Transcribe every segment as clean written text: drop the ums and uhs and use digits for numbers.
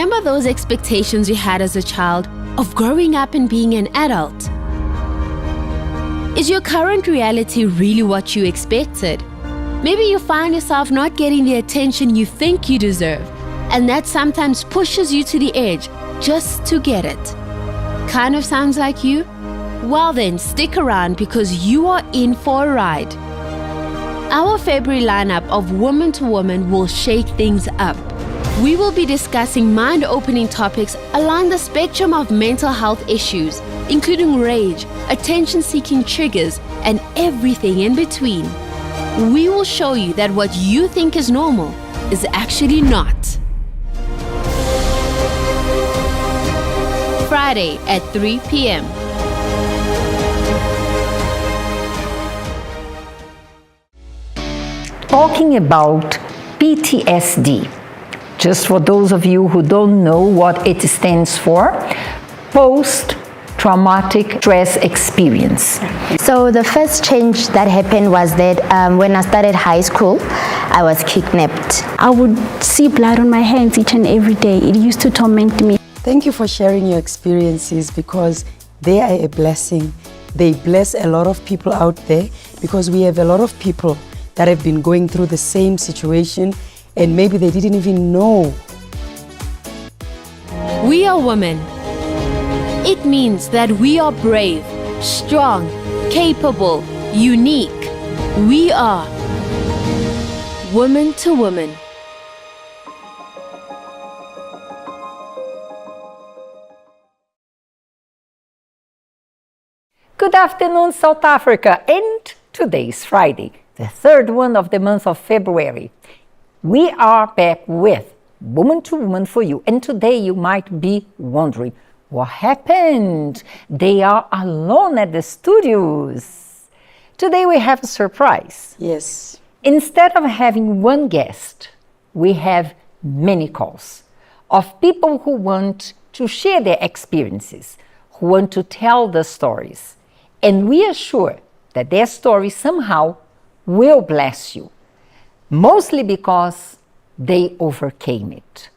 Remember those expectations you had as a child of growing up and being an adult? Is your current reality really what you expected? Maybe you find yourself not getting the attention you think you deserve, and that sometimes pushes you to the edge just to get it. Kind of sounds like you? Well then, stick around because you are in for a ride. Our February lineup of Woman to Woman will shake things up. We will be discussing mind-opening topics along the spectrum of mental health issues, including rage, attention-seeking triggers, and everything in between. We will show you that what you think is normal is actually not. Friday at 3 p.m. Talking about PTSD. Just for those of you who don't know what it stands for, post-traumatic stress experience. So the first change that happened was that when I started high school, I was kidnapped. I would see blood on my hands each and every day. It used to torment me. Thank you for sharing your experiences because they are a blessing. They bless a lot of people out there because we have a lot of people that have been going through the same situation and maybe they didn't even know. We are women. It means that we are brave, strong, capable, unique. We are Woman to Woman. Good afternoon, South Africa, and today is Friday, the third one of the month of February. We are back with Woman to Woman for you, and today you might be wondering, what happened? They are alone at the studios. Today we have a surprise. Yes. Instead of having one guest, we have many calls of people who want to share their experiences, who want to tell the stories. And we are sure that their story somehow will bless you, mostly because they overcame it.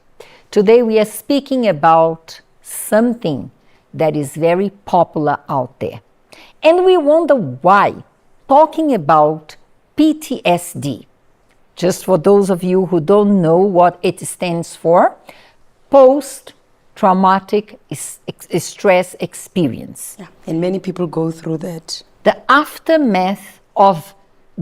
Today we are speaking about something that is very popular out there. And we wonder why, talking about PTSD. Just for those of you who don't know what it stands for, post-traumatic stress experience. Yeah. And many people go through that. The aftermath of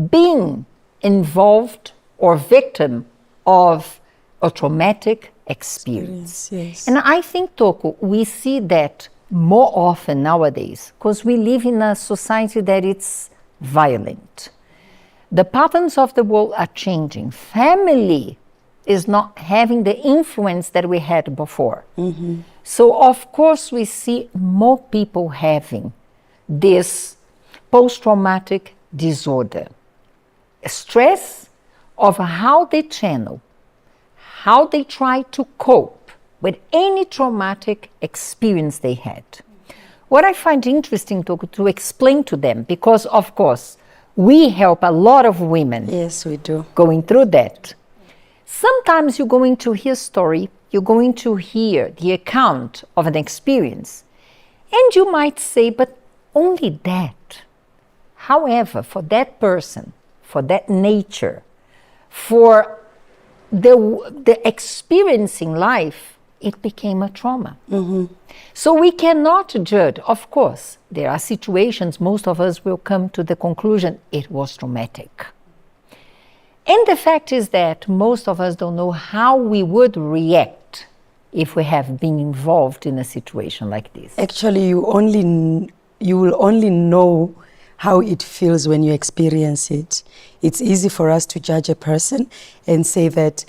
being involved or victim of a traumatic experience. Yes. And I think, Toko, we see that more often nowadays because we live in a society that it's violent. The patterns of the world are changing. Family is not having the influence that we had before. Mm-hmm. So, of course, we see more people having this post-traumatic disorder. Stress of how they channel, how they try to cope with any traumatic experience they had. What I find interesting to explain to them, because of course, we help a lot of women. Yes, we do. Going through that. Sometimes you're going to hear a story, you're going to hear the account of an experience, and you might say, but only that. However, for that person, for that nature, for the experiencing life, it became a trauma. Mm-hmm. So we cannot judge. Of course, there are situations most of us will come to the conclusion it was traumatic. And the fact is that most of us don't know how we would react if we have been involved in a situation like this. Actually, you will only know how it feels when you experience it. It's easy for us to judge a person and say that,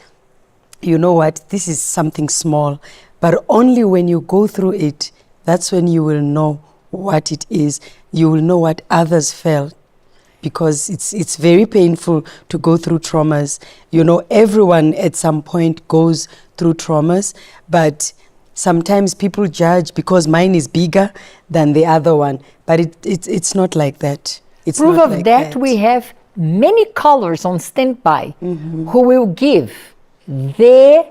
you know what, this is something small. But only when you go through it, that's when you will know what it is. You will know what others felt. Because it's very painful to go through traumas. You know, everyone at some point goes through traumas, but sometimes people judge because mine is bigger than the other one. But it's not like that. It's proof not of like that, we have many callers on standby who will give their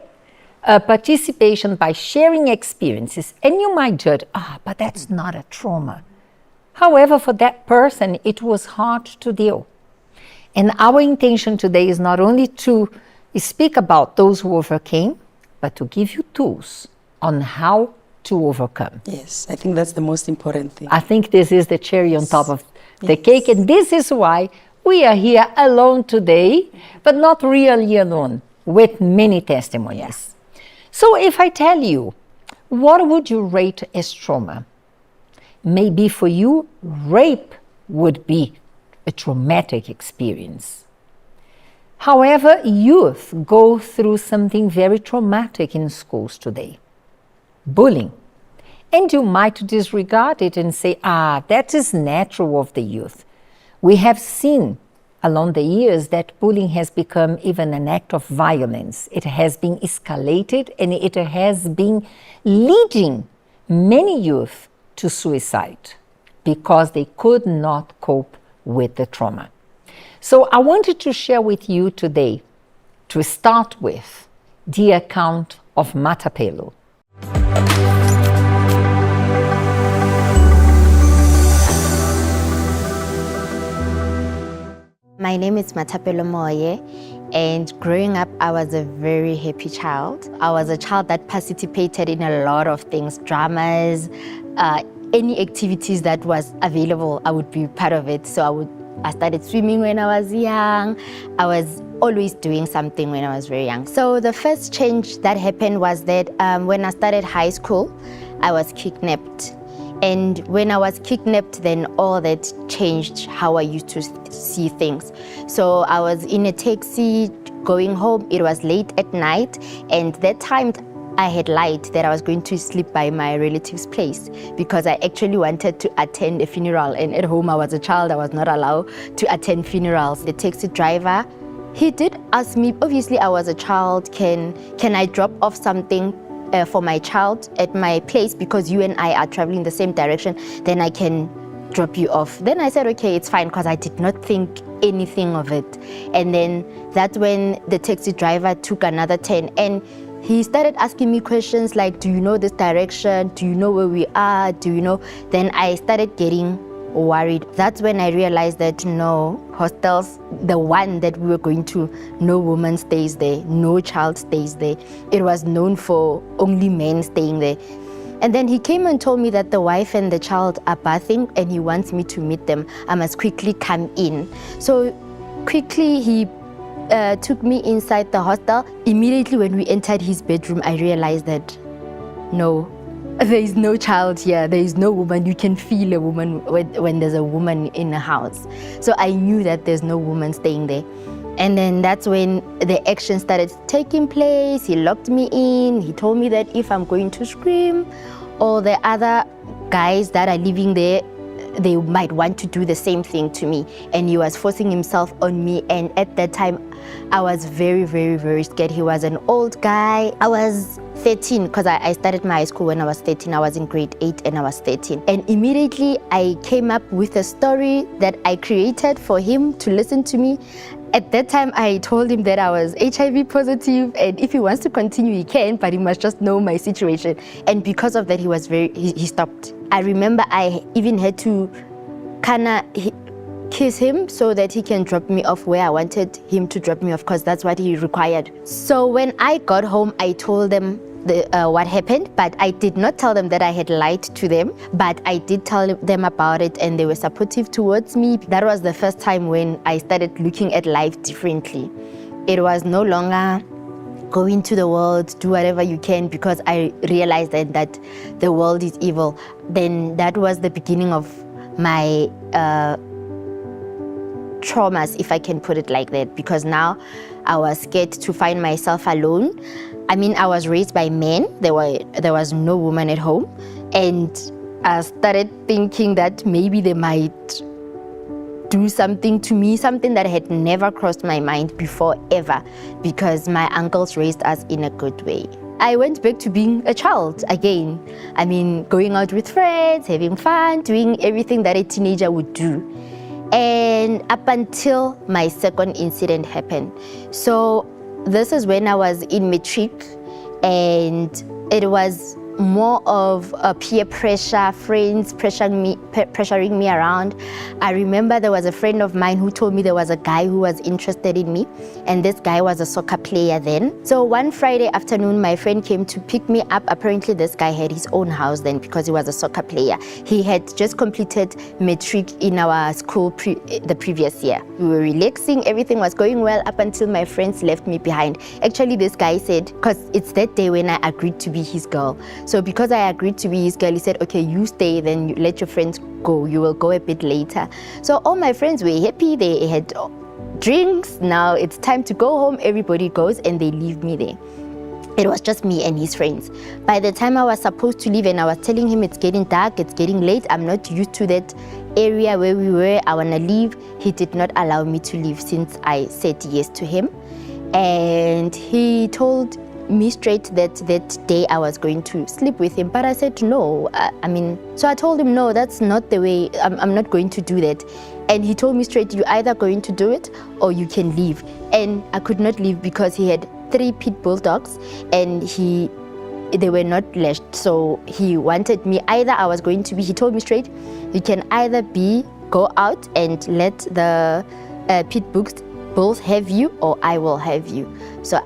participation by sharing experiences. And you might judge, but that's not a trauma. However, for that person, it was hard to deal. And our intention today is not only to speak about those who overcame, but to give you tools on how to overcome. Yes, I think that's the most important thing. I think this is the cherry on top of the cake, and this is why we are here alone today, but not really alone, with many testimonies. So if I tell you, what would you rate as trauma? Maybe for you, rape would be a traumatic experience. However, youth go through something very traumatic in schools today. Bullying. And you might disregard it and say, that is natural of the youth. We have seen along the years that bullying has become even an act of violence. It has been escalated and it has been leading many youth to suicide because they could not cope with the trauma. So I wanted to share with you today, to start with, the account of Matapelo. My name is Matapelo Moye, and growing up, I was a very happy child. I was a child that participated in a lot of things, dramas, any activities that was available, I would be part of it. So I started swimming when I was young. I was always doing something when I was very young. So the first change that happened was that when I started high school, I was kidnapped. And when I was kidnapped, then all that changed how I used to see things. So I was in a taxi going home. It was late at night, and that time I had lied that I was going to sleep by my relative's place because I actually wanted to attend a funeral, and at home I was a child, I was not allowed to attend funerals. The taxi driver, he did ask me, obviously I was a child, can I drop off something for my child at my place because you and I are traveling the same direction, then I can drop you off. Then I said, okay, it's fine, because I did not think anything of it. And then that's when the taxi driver took another turn, and he started asking me questions like, do you know this direction? Do you know where we are? Do you know? Then I started getting worried. That's when I realized that no, hostels, the one that we were going to, no woman stays there, no child stays there. It was known for only men staying there. And then he came and told me that the wife and the child are bathing and he wants me to meet them. I must quickly come in. So quickly he took me inside the hostel. Immediately when we entered his bedroom, I realized that no, there is no child here, there is no woman. You can feel a woman when there's a woman in a house. So I knew that there's no woman staying there. And then that's when the action started taking place. He locked me in. He told me that if I'm going to scream, or the other guys that are living there, they might want to do the same thing to me. And he was forcing himself on me. And at that time, I was very, very, very scared. He was an old guy. I was 13 because I started my high school when I was 13. I was in grade 8 and I was 13. And immediately I came up with a story that I created for him to listen to me. At that time, I told him that I was HIV positive, and if he wants to continue, he can, but he must just know my situation. And because of that, he stopped. I remember I even had to kiss him so that he can drop me off where I wanted him to drop me off, because that's what he required. So when I got home, I told them what happened, but I did not tell them that I had lied to them, but I did tell them about it, and they were supportive towards me. That was the first time when I started looking at life differently. It was no longer go into the world, do whatever you can, because I realized that the world is evil. Then that was the beginning of my traumas, if I can put it like that, because now I was scared to find myself alone. I mean, I was raised by men. There was no woman at home. And I started thinking that maybe they might do something to me, something that had never crossed my mind before ever, because my uncles raised us in a good way. I went back to being a child again. I mean, going out with friends, having fun, doing everything that a teenager would do. And up until my second incident happened. So this is when I was in matric, and it was more of a peer pressure, friends pressuring me around. I remember there was a friend of mine who told me there was a guy who was interested in me, and this guy was a soccer player then. So one Friday afternoon, my friend came to pick me up. Apparently this guy had his own house then because he was a soccer player. He had just completed matric in our school the previous year. We were relaxing, everything was going well up until my friends left me behind. Actually, this guy said, because it's that day when I agreed to be his girl. So because I agreed to be his girl, he said, okay, you stay, then you let your friends go. You will go a bit later. So all my friends were happy. They had drinks. Now it's time to go home. Everybody goes and they leave me there. It was just me and his friends. By the time I was supposed to leave and I was telling him it's getting dark, it's getting late, I'm not used to that area where we were, I want to leave, he did not allow me to leave since I said yes to him. And he told me straight that day I was going to sleep with him, but I said no. So I told him no, that's not the way, I'm not going to do that. And he told me straight, you're either going to do it or you can leave. And I could not leave because he had 3 pit bull dogs and they were not lashed. So he wanted me, either I was going to be, he told me straight, you can either go out and let the pit bulls have you, or I will have you. So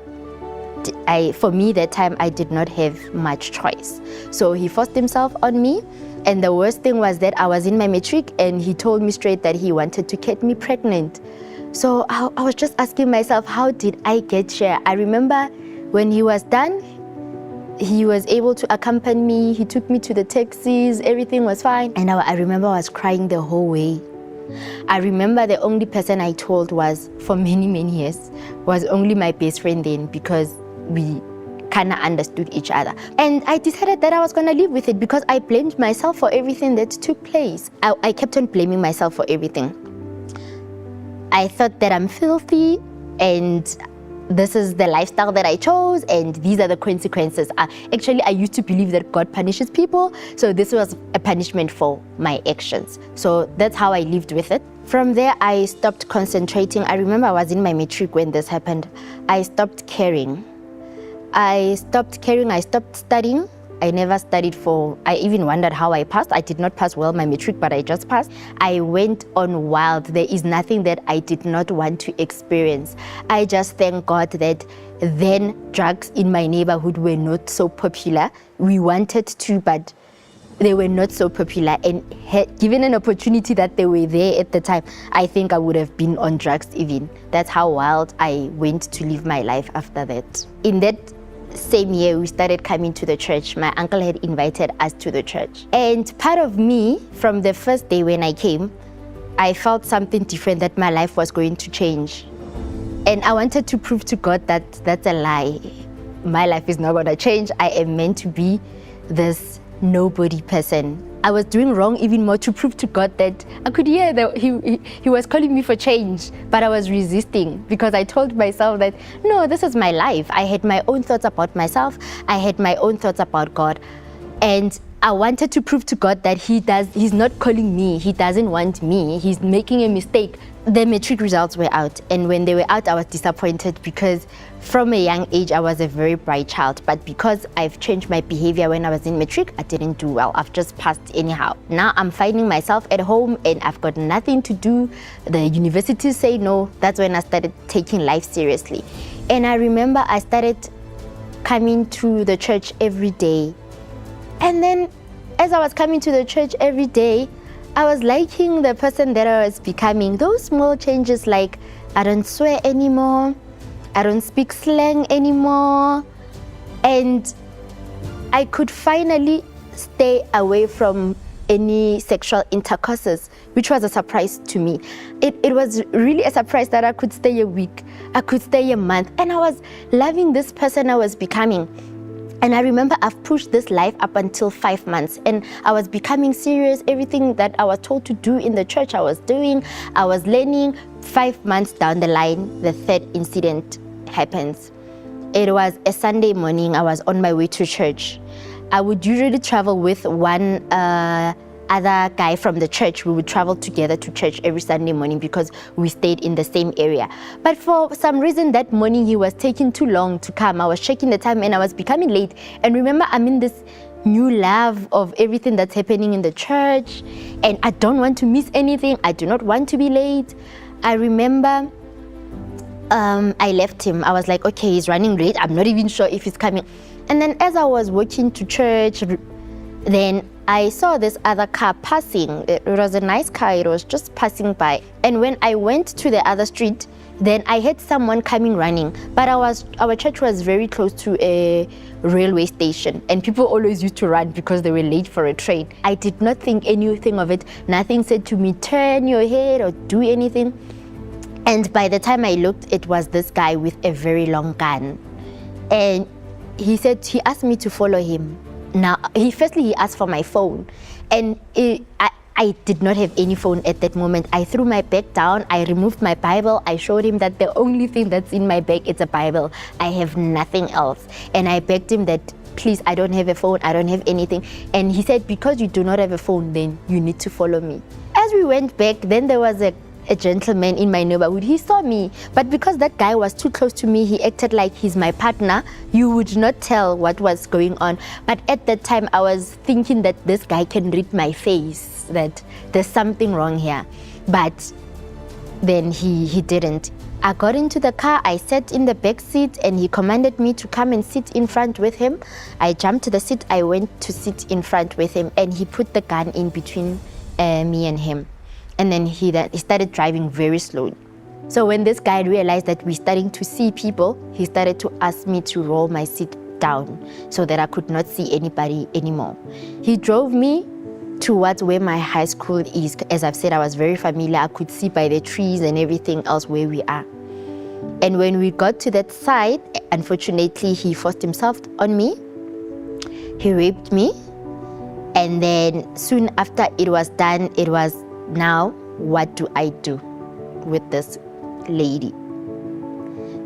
for me that time, I did not have much choice. So he forced himself on me. And the worst thing was that I was in my matric and he told me straight that he wanted to get me pregnant. So I was just asking myself, how did I get here? I remember when he was done, he was able to accompany me. He took me to the taxis, everything was fine. And I remember I was crying the whole way. I remember the only person I told was, for many, many years, was only my best friend then, because we kind of understood each other. And I decided that I was going to live with it because I blamed myself for everything that took place. I kept on blaming myself for everything. I thought that I'm filthy and this is the lifestyle that I chose and these are the consequences. Actually, I used to believe that God punishes people, so this was a punishment for my actions. So that's how I lived with it. From there, I stopped concentrating. I remember I was in my matric when this happened. I stopped caring. I stopped studying. I never studied I even wondered how I passed. I did not pass well my matric, but I just passed. I went on wild. There is nothing that I did not want to experience. I just thank God that then drugs in my neighborhood were not so popular. We wanted to, but they were not so popular. And given an opportunity that they were there at the time, I think I would have been on drugs even. That's how wild I went to live my life after that. In that same year, we started coming to the church. My uncle had invited us to the church. And part of me, from the first day when I came, I felt something different, that my life was going to change. And I wanted to prove to God that that's a lie. My life is not going to change. I am meant to be this nobody person. I was doing wrong even more to prove to God that I could hear that he was calling me for change, but I was resisting because I told myself that, no, this is my life. I had my own thoughts about myself. I had my own thoughts about God. And I wanted to prove to God that he's not calling me. He doesn't want me. He's making a mistake. The matric results were out, and when they were out, I was disappointed because from a young age, I was a very bright child. But because I've changed my behavior when I was in matric, I didn't do well. I've just passed anyhow. Now I'm finding myself at home and I've got nothing to do. The universities say no. That's when I started taking life seriously. And I remember I started coming to the church every day. And then as I was coming to the church every day, I was liking the person that I was becoming. Those small changes, like I don't swear anymore, I don't speak slang anymore, and I could finally stay away from any sexual intercourses, which was a surprise to me. It was really a surprise that I could stay a week, I could stay a month, and I was loving this person I was becoming. And I remember I've pushed this life up until 5 months, and I was becoming serious. Everything that I was told to do in the church, I was doing, I was learning. 5 months down the line, the third incident happens. It was a Sunday morning. I was on my way to church. I would usually travel with one other guy from the church. We would travel together to church every Sunday morning because we stayed in the same area. But for some reason that morning he was taking too long to come. I was checking the time and I was becoming late. And remember, I'm in this new love of everything that's happening in the church, and I don't want to miss anything. I do not want to be late. I remember I left him. I was like, okay, he's running late. I'm not even sure if he's coming. And then as I was walking to church, then I saw this other car passing. It was a nice car. It was just passing by. And when I went to the other street, then I heard someone coming running. But our church was very close to a railway station, and people always used to run because they were late for a train. I did not think anything of it. Nothing said to me, turn your head or do anything. And by the time I looked, it was this guy with a very long gun. And he asked me to follow him. Now, he asked for my phone. And I did not have any phone at that moment. I threw my bag down, I removed my Bible, I showed him that the only thing that's in my bag is a Bible. I have nothing else. And I begged him that, please, I don't have a phone, I don't have anything. And he said, because you do not have a phone, then you need to follow me. As we went back, then there was a gentleman in my neighborhood. He saw me, but because that guy was too close to me, he acted like he's my partner. You would not tell what was going on. But at that time, I was thinking that this guy can read my face, that there's something wrong here. But then he didn't. I got into the car, I sat in the back seat, and he commanded me to come and sit in front with him. I jumped to the seat, I went to sit in front with him, and he put the gun in between me and him. And then he started driving very slowly. So when this guy realized that we're starting to see people, he started to ask me to roll my seat down so that I could not see anybody anymore. He drove me towards where my high school is. As I've said, I was very familiar. I could see by the trees and everything else where we are. And when we got to that side, unfortunately, he forced himself on me. He raped me. And then soon after it was done, it was, now, what do I do with this lady?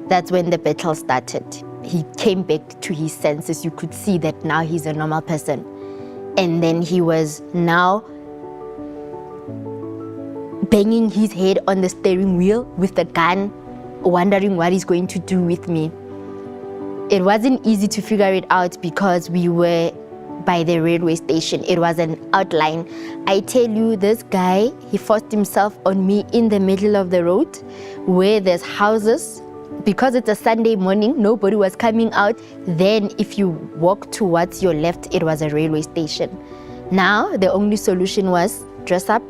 That's when the battle started. He came back to his senses. You could see that now he's a normal person. And then he was now banging his head on the steering wheel with the gun, wondering what he's going to do with me. It wasn't easy to figure it out because we were by the railway station. It was an outline. I tell you, this guy, he forced himself on me in the middle of the road where there's houses. Because it's a Sunday morning, nobody was coming out. Then if you walk towards your left, it was a railway station. Now, the only solution was, dress up,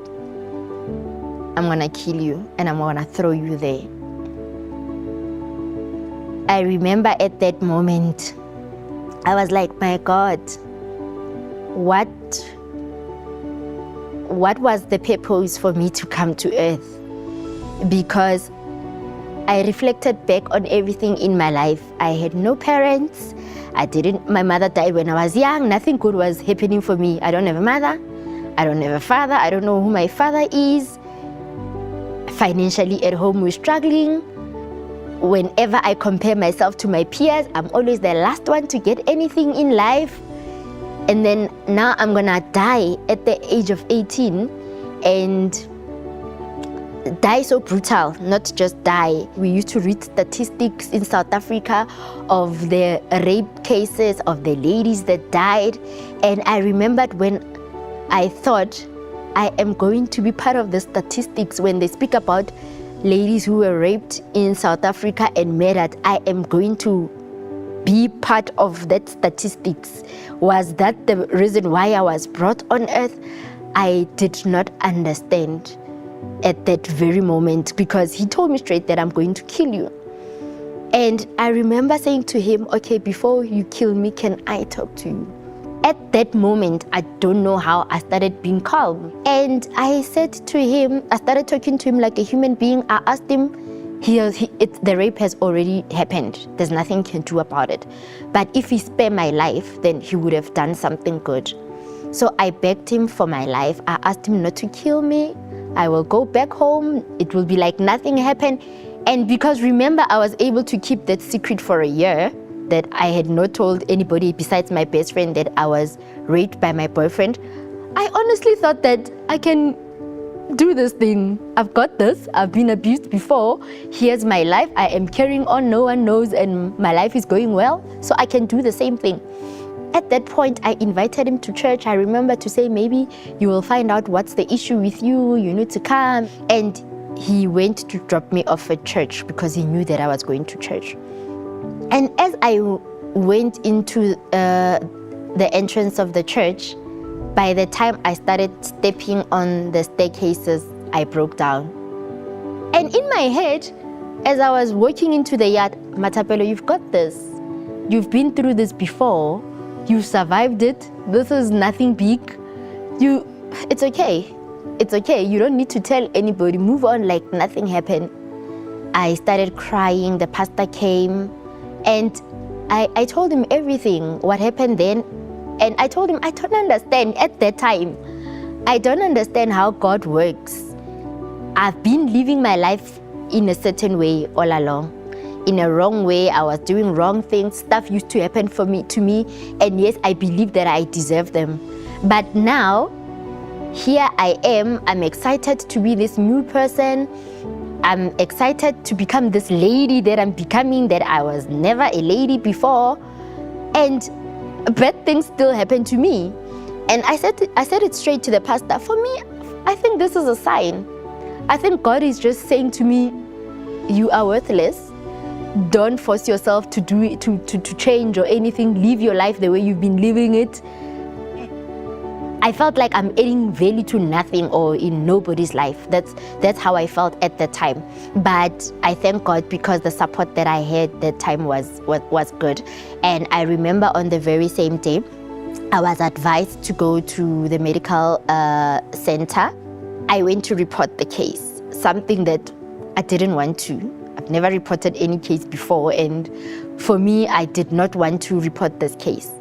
I'm gonna kill you and I'm gonna throw you there. I remember at that moment, I was like, my God, what was the purpose for me to come to earth? Because I reflected back on everything in my life. I had no parents. My mother died when I was young. Nothing good was happening for me. I don't have a mother. I don't have a father. I don't know who my father is. Financially at home, we're struggling. Whenever I compare myself to my peers, I'm always the last one to get anything in life. And then now I'm gonna die at the age of 18 and die so brutal, not just die. We used to read statistics in South Africa of the rape cases of the ladies that died. And I remembered when I thought I am going to be part of the statistics when they speak about ladies who were raped in South Africa and murdered. I am going to be part of that statistics. Was that the reason why I was brought on earth? I did not understand at that very moment, because he told me straight that I'm going to kill you. And I remember saying to him, okay, before you kill me, can I talk to you? At that moment, I don't know how, I started being calm. And I said to him, I started talking to him like a human being. I asked him, the rape has already happened. There's nothing he can do about it. But if he spared my life, then he would have done something good. So I begged him for my life. I asked him not to kill me. I will go back home. It will be like nothing happened. And because remember, I was able to keep that secret for a year, that I had not told anybody besides my best friend that I was raped by my boyfriend. I honestly thought that I can do this thing. I've got this. I've been abused before. Here's my life. I am carrying on. No one knows, and my life is going well. So I can do the same thing. At that point, I invited him to church. I remember to say, maybe you will find out what's the issue with you. You need to come. And he went to drop me off at church because he knew that I was going to church. And as I went into the entrance of the church, by the time I started stepping on the staircases, I broke down. And in my head, as I was walking into the yard, Matapelo, you've got this. You've been through this before. You've survived it. This is nothing big. It's okay. It's okay. You don't need to tell anybody. Move on like nothing happened. I started crying. The pastor came and I told him everything, what happened then. And I told him, I don't understand at that time. I don't understand how God works. I've been living my life in a certain way all along. In a wrong way, I was doing wrong things. Stuff used to happen to me. And yes, I believe that I deserve them. But now, here I am. I'm excited to be this new person. I'm excited to become this lady that I'm becoming, that I was never a lady before. And bad things still happen to me. And I said it straight to the pastor. For me, I think this is a sign. I think God is just saying to me, you are worthless. Don't force yourself to do it, to change or anything. Live your life the way you've been living it. I felt like I'm adding value to nothing or in nobody's life. That's how I felt at the time. But I thank God because the support that I had that time was good. And I remember on the very same day, I was advised to go to the medical center. I went to report the case, something that I didn't want to. I've never reported any case before, and for me, I did not want to report this case.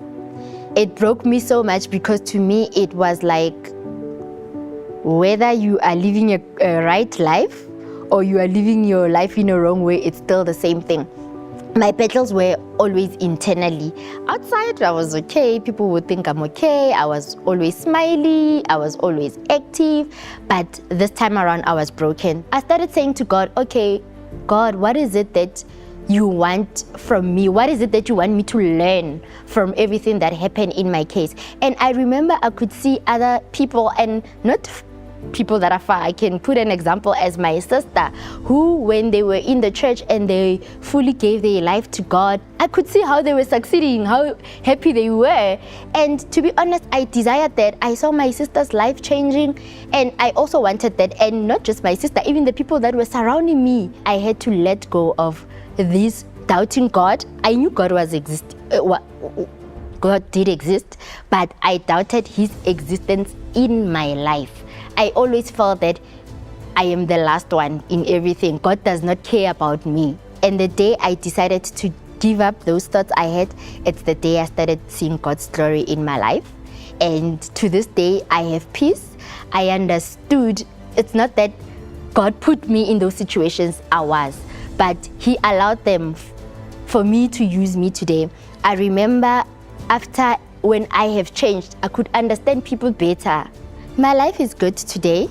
It broke me so much because to me, it was like whether you are living a right life or you are living your life in a wrong way, it's still the same thing. My battles were always internally. Outside, I was okay. People would think I'm okay. I was always smiley. I was always active. But this time around, I was broken. I started saying to God, okay, God, what is it that you want from me? What is it that you want me to learn from everything that happened in my case? And I remember I could see other people, and not people that are far. I can put an example as my sister, who when they were in the church and they fully gave their life to God, I could see how they were succeeding, how happy they were. And to be honest, I desired that. I saw my sister's life changing, and I also wanted that. And not just my sister, even the people that were surrounding me. I had to let go of this doubting God. I knew God was God did exist, but I doubted his existence in my life. I always felt that I am the last one in everything. God does not care about me. And the day I decided to give up those thoughts I had, it's the day I started seeing God's glory in my life. And to this day, I have peace. I understood it's not that God put me in those situations I was, but he allowed them for me to use me today. I remember after when I have changed, I could understand people better. My life is good today.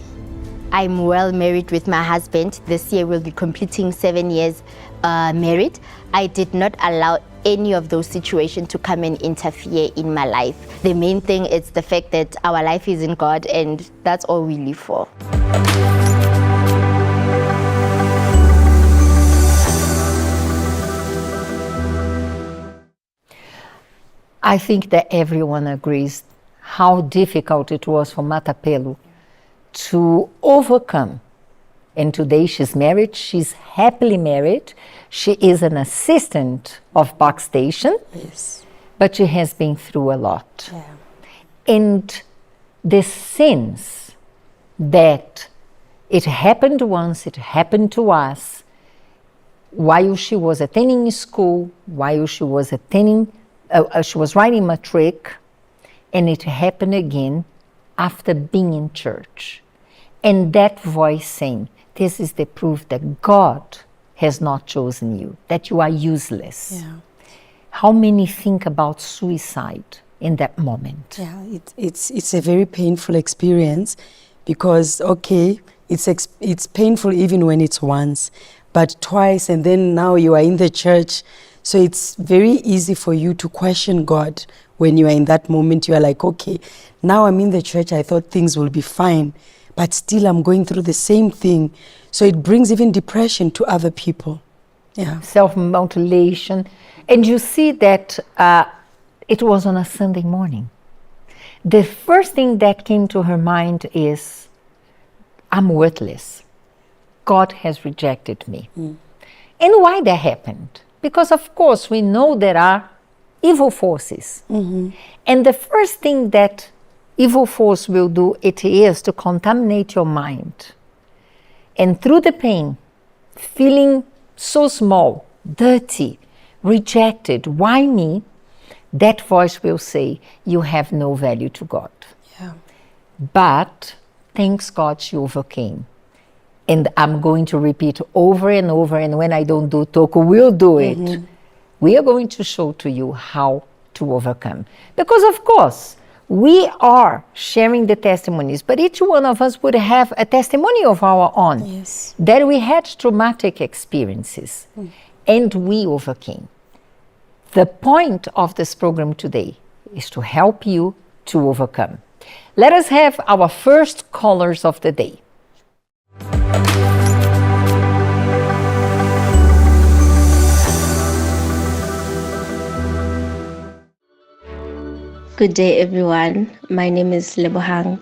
I'm well married with my husband. This year we'll be completing 7 years married. I did not allow any of those situations to come and interfere in my life. The main thing is the fact that our life is in God, and that's all we live for. I think that everyone agrees how difficult it was for Matapelo to overcome. And today she's married, she's happily married. She is an assistant of Park Station, Yes. but she has been through a lot. Yeah. And the sense that it happened once, it happened to us, while she was attending school, while she was attending, she was writing matric, and it happened again after being in church. And that voice saying, this is the proof that God has not chosen you, that you are useless. Yeah. How many think about suicide in that moment. Yeah, it's a very painful experience because, okay, it's painful even when it's once, but twice, and then now you are in the church. So it's very easy for you to question God when you are in that moment. You are like, okay, now I'm in the church, I thought things will be fine, but still I'm going through the same thing. So it brings even depression to other people. Yeah. Self-mutilation. And you see that it was on a Sunday morning. The first thing that came to her mind is, I'm worthless. God has rejected me. And why that happened? Because of course we know there are evil forces. And the first thing that evil force will do, it is to contaminate your mind. And through the pain, feeling so small, dirty, rejected, why me? That voice will say, you have no value to God. Yeah. But thanks God she overcame. And I'm going to repeat over and over, and when I don't do, Toko will do it. We are going to show to you how to overcome. Because of course, we are sharing the testimonies, but each one of us would have a testimony of our own. Yes. That we had traumatic experiences and we overcame. The point of this program today is to help you to overcome. Let us have our first callers of the day. Good day, everyone. My name is Lebohang,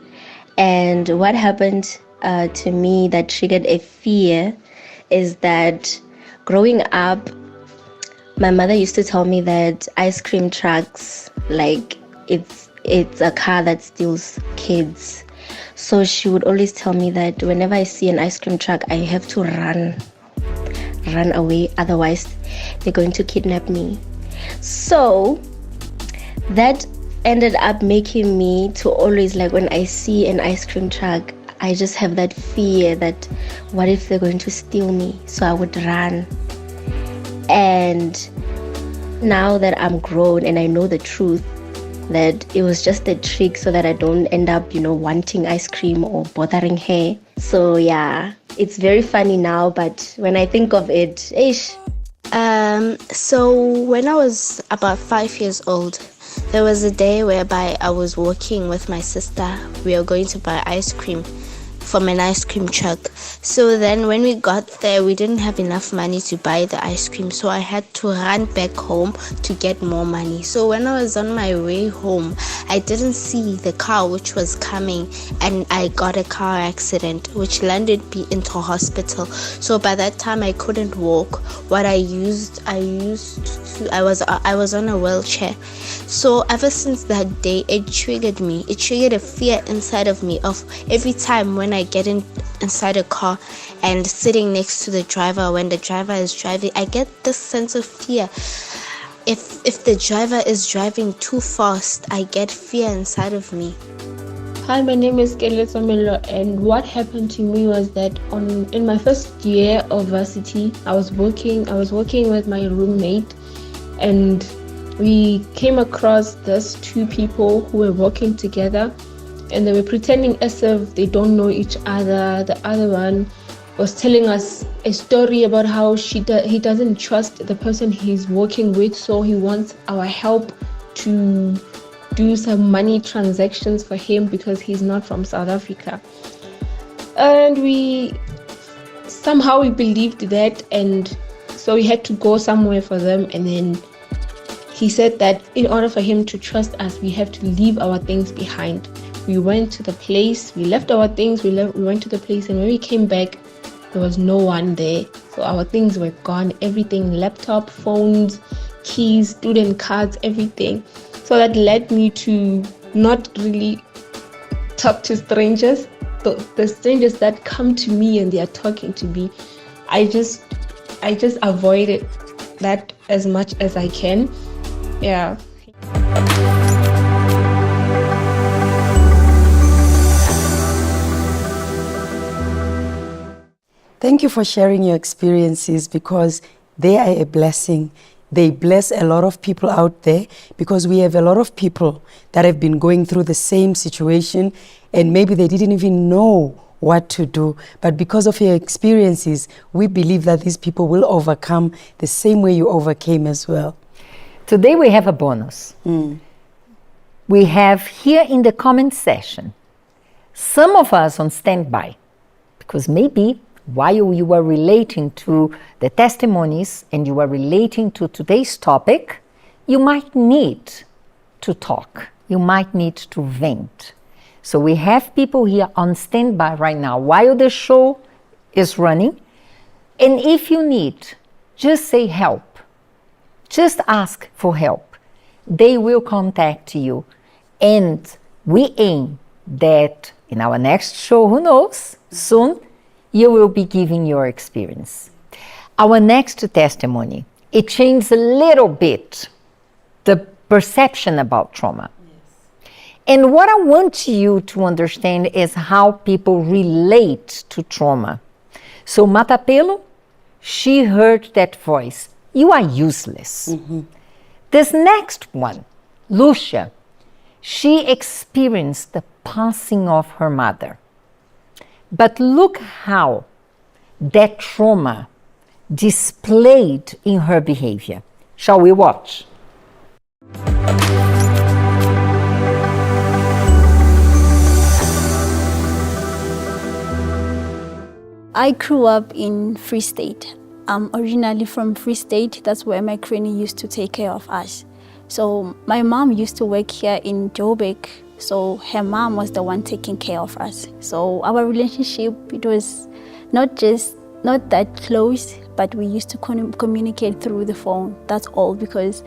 and what happened to me that triggered a fear is that growing up, my mother used to tell me that ice cream trucks, like it's a car that steals kids. So she would always tell me that whenever I see an ice cream truck, I have to run away, otherwise they're going to kidnap me. So that ended up making me to always, like, when I see an ice cream truck, I just have that fear that what if they're going to steal me? So I would run. And now that I'm grown and I know the truth, that it was just a trick so that I don't end up, wanting ice cream or bothering her. So yeah, it's very funny now, but when I think of it, ish. So when I was about 5 years old, there was a day whereby I was walking with my sister. We were going to buy ice cream from an ice cream truck. So then when we got there, we didn't have enough money to buy the ice cream. So I had to run back home to get more money. So when I was on my way home, I didn't see the car which was coming, and I got a car accident which landed me into hospital. So by that time I couldn't walk. What I was on a wheelchair. So ever since that day, it triggered me. It triggered a fear inside of me of every time when I get inside a car and sitting next to the driver, when the driver is driving, I get this sense of fear. If the driver is driving too fast, I get fear inside of me. Hi, my name is Keletso Melo, and what happened to me was that in my first year of varsity, I was working with my roommate, and we came across these two people who were working together, and they were pretending as if they don't know each other. The other one was telling us a story about how he doesn't trust the person he's working with, so he wants our help to do some money transactions for him because he's not from South Africa. And we believed that, and so we had to go somewhere for them. And then he said that in order for him to trust us, we have to leave our things behind. We went to the place, we left our things, we went to the place, and when we came back, there was no one there. So our things were gone, everything, laptop, phones, keys, student cards, everything. So that led me to not really talk to strangers. The strangers that come to me and they are talking to me, I just avoided that as much as I can. Yeah. Thank you for sharing your experiences, because they are a blessing. they bless a lot of people out there, because we have a lot of people that have been going through the same situation and maybe they didn't even know what to do. But because of your experiences, we believe that these people will overcome the same way you overcame as well. Today we have a bonus. We have here in the comment section some of us on standby, because maybe while you are relating to the testimonies and you are relating to today's topic, you might need to talk, you might need to vent. So we have people here on standby right now while the show is running. And if you need, just say help. Just ask for help. They will contact you. And we aim that in our next show, who knows, soon, you will be giving your experience. Our next testimony, it changed a little bit the perception about trauma. And what I want you to understand is how people relate to trauma. So Matapelo, she heard that voice, you are useless. This next one, Lucia, she experienced the passing of her mother. But look how that trauma displayed in her behavior. Shall we watch? I grew up in Free State. I'm originally from Free State. That's where my granny used to take care of us. So my mom used to work here in Joburg. So her mom was the one taking care of us. So our relationship, it was not that close, but we used to communicate through the phone. That's all, because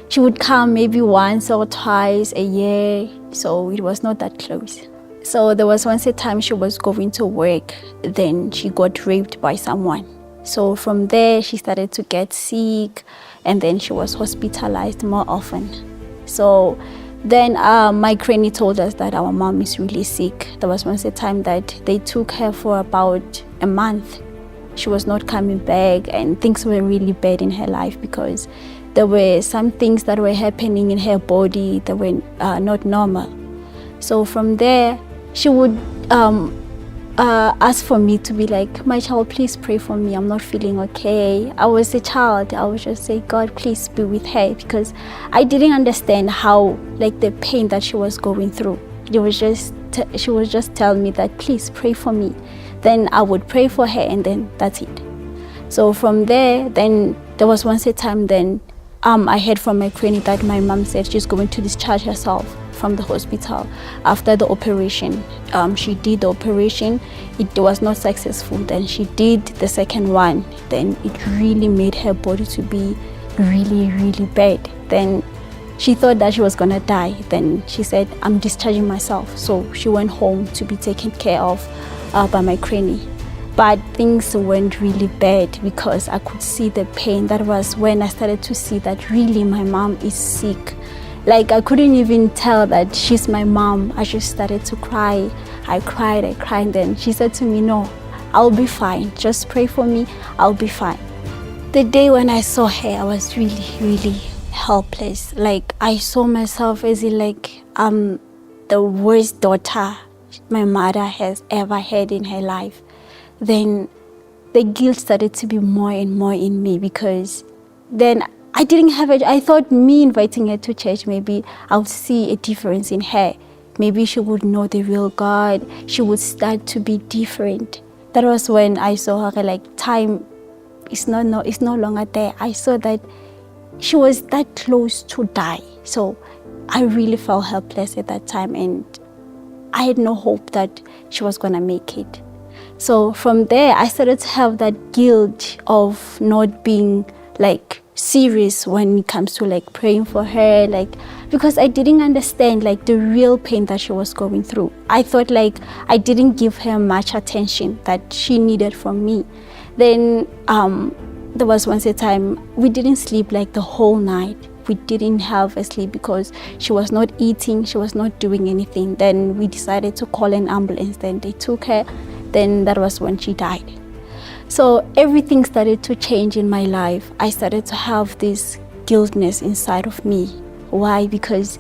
she would come maybe once or twice a year. So it was not that close. So there was once a time she was going to work, then she got raped by someone. So from there she started to get sick, and then she was hospitalized more often. So then my granny told us that our mom is really sick. There was once a time that they took her for about a month. She was not coming back, and things were really bad in her life because there were some things that were happening in her body that were not normal. So from there, she would ask for me to be like, my child, please pray for me. I'm not feeling okay. I was a child. I would just say, God, please be with her, because I didn't understand how, like, the pain that she was going through. She was just telling me that, please pray for me. Then I would pray for her, and then that's it. So from there, then there was once a time then I heard from my granny that my mom said she's going to discharge herself from the hospital after the operation. She did the operation. It was not successful. Then she did the second one. Then it really made her body to be really, really bad. Then she thought that she was gonna die. Then she said, I'm discharging myself. So she went home to be taken care of by my granny. But things went really bad because I could see the pain. That was when I started to see that really my mom is sick. Like, I couldn't even tell that she's my mom. I just started to cry. I cried. And then she said to me, no, I'll be fine. Just pray for me. I'll be fine. The day when I saw her, I was really, really helpless. Like, I saw myself as like the worst daughter my mother has ever had in her life. Then the guilt started to be more and more in me, because then I didn't have it. I thought me inviting her to church, maybe I would see a difference in her. Maybe she would know the real God. She would start to be different. That was when I saw her, like, time is no longer there. I saw that she was that close to die. So I really felt helpless at that time, and I had no hope that she was gonna make it. So from there, I started to have that guilt of not being, like, serious when it comes to, like, praying for her, like, because I didn't understand, like, the real pain that she was going through. I thought, like, I didn't give her much attention that she needed from me. Then there was once a time we didn't sleep, like, the whole night. We didn't have a sleep because she was not eating, she was not doing anything. Then we decided to call an ambulance. Then they took her. Then that was when she died. So everything started to change in my life. I started to have this guiltness inside of me. Why? Because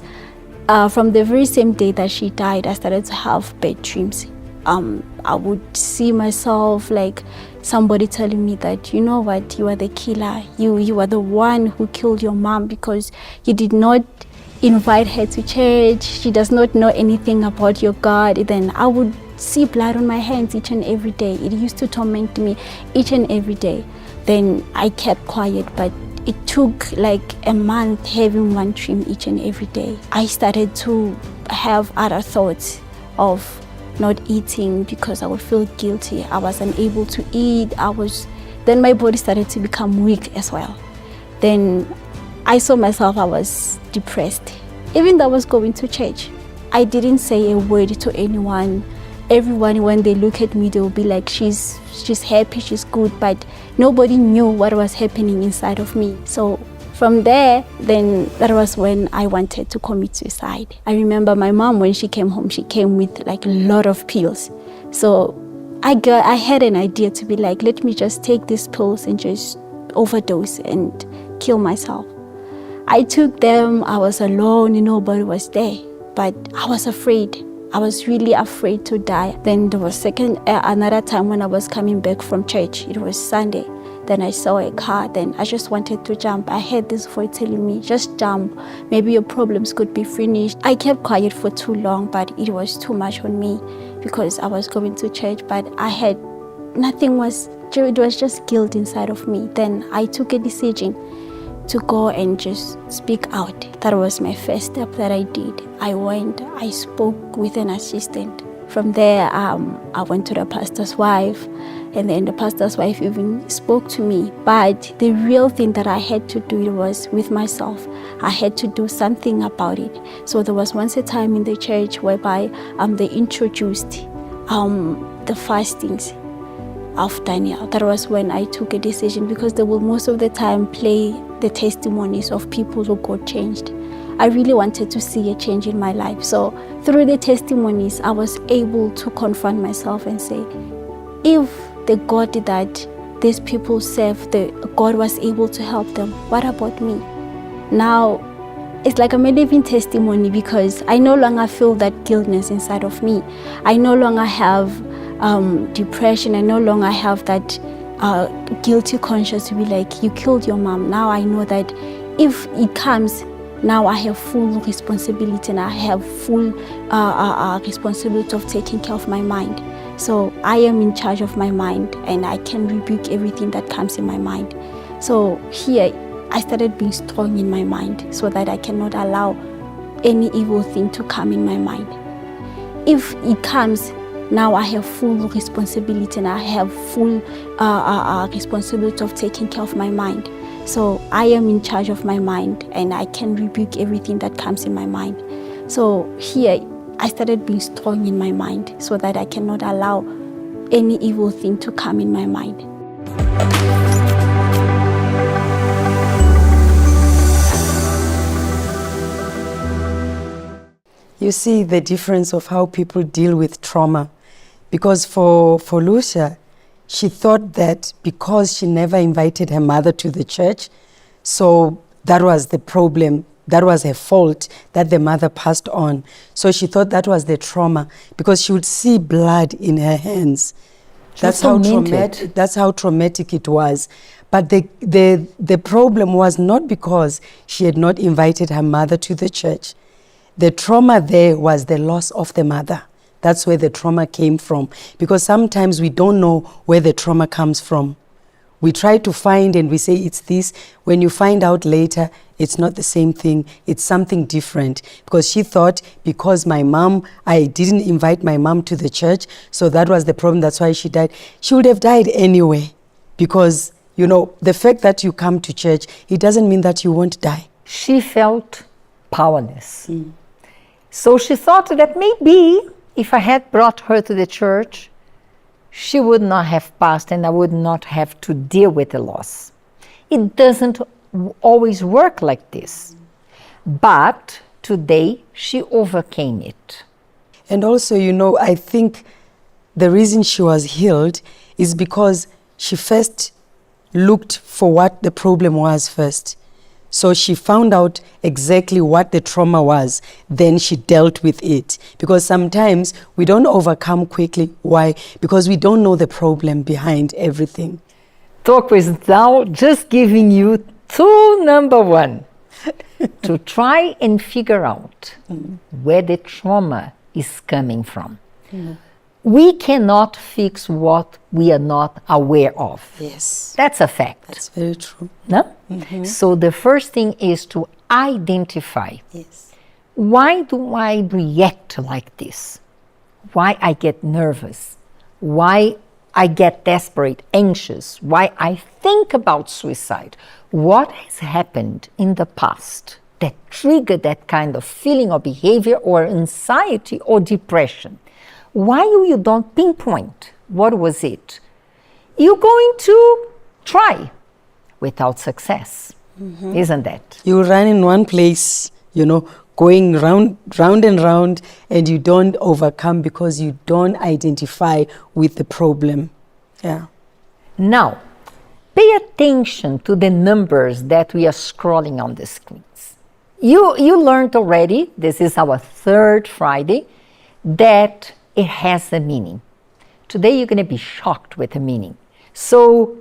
from the very same day that she died, I started to have bad dreams. I would see myself like somebody telling me that, you know what, you are the killer. You are the one who killed your mom because you did not invite her to church. She does not know anything about your God. Then I would see blood on my hands each and every day. It used to torment me each and every day. Then I kept quiet, but it took like a month having one dream each and every day. I started to have other thoughts of not eating because I would feel guilty. I was unable to eat. Then my body started to become weak as well. Then I saw myself, I was depressed. Even though I was going to church, I didn't say a word to anyone. Everyone, when they look at me, they will be like, she's happy, she's good, but nobody knew what was happening inside of me. So from there, then that was when I wanted to commit suicide. I remember my mom, when she came home, she came with like a lot of pills. So I had an idea to be like, let me just take these pills and just overdose and kill myself. I took them, I was alone, nobody was there, but I was afraid. I was really afraid to die. Then there was another time when I was coming back from church. It was Sunday. Then I saw a car. Then I just wanted to jump. I heard this voice telling me, just jump. Maybe your problems could be finished. I kept quiet for too long, but it was too much on me because I was going to church, but it was just guilt inside of me. Then I took a decision to go and just speak out. That was my first step that I did. I went, I spoke with an assistant. From there, I went to the pastor's wife, and then the pastor's wife even spoke to me. But the real thing that I had to do was with myself. I had to do something about it. So there was once a time in the church whereby they introduced the fastings of Daniel. That was when I took a decision, because they will most of the time play the testimonies of people who got changed. I really wanted to see a change in my life. So through the testimonies, I was able to confront myself and say, if the God that these people serve, the God was able to help them, what about me? Now, it's like I'm a living testimony, because I no longer feel that guiltness inside of me. I no longer have depression. I no longer have that guilty conscience to be like, you killed your mom. Now I know that if it comes, now I have full responsibility, and I have full responsibility of taking care of my mind. So I am in charge of my mind, and I can rebuke everything that comes in my mind. So here, I started being strong in my mind so that I cannot allow any evil thing to come in my mind. If it comes, now I have full responsibility, and I have full responsibility of taking care of my mind. So I am in charge of my mind, and I can rebuke everything that comes in my mind. So here, I started being strong in my mind so that I cannot allow any evil thing to come in my mind. You see the difference of how people deal with trauma. Because for Lucia, she thought that because she never invited her mother to the church, so that was the problem, that was her fault, that the mother passed on. So she thought that was the trauma, because she would see blood in her hands. That's how traumatic it was. But the problem was not because she had not invited her mother to the church. The trauma there was the loss of the mother. That's where the trauma came from. Because sometimes we don't know where the trauma comes from. We try to find and we say it's this. When you find out later, it's not the same thing. It's something different. Because she thought, because I didn't invite my mom to the church, so that was the problem. That's why she died. She would have died anyway. Because, the fact that you come to church, it doesn't mean that you won't die. She felt powerless. So she thought that maybe if I had brought her to the church, she would not have passed, and I would not have to deal with the loss. It doesn't always work like this. But today, she overcame it. And also, I think the reason she was healed is because she first looked for what the problem was first. So she found out exactly what the trauma was, then she dealt with it. Because sometimes we don't overcome quickly. Why? Because we don't know the problem behind everything. Toko is now just giving you tool number one to try and figure out where the trauma is coming from. We cannot fix what we are not aware of. Yes. That's a fact. That's very true. No? So the first thing is to identify. Yes. Why do I react like this? Why I get nervous? Why I get desperate, anxious? Why I think about suicide? What has happened in the past that triggered that kind of feeling or behavior or anxiety or depression? Why you don't pinpoint what was it? You're going to try without success, isn't that? You run in one place, going round and round, and you don't overcome because you don't identify with the problem. Yeah. Now, pay attention to the numbers that we are scrolling on the screens. You learned already, this is our third Friday, that it has a meaning. Today you're going to be shocked with the meaning. So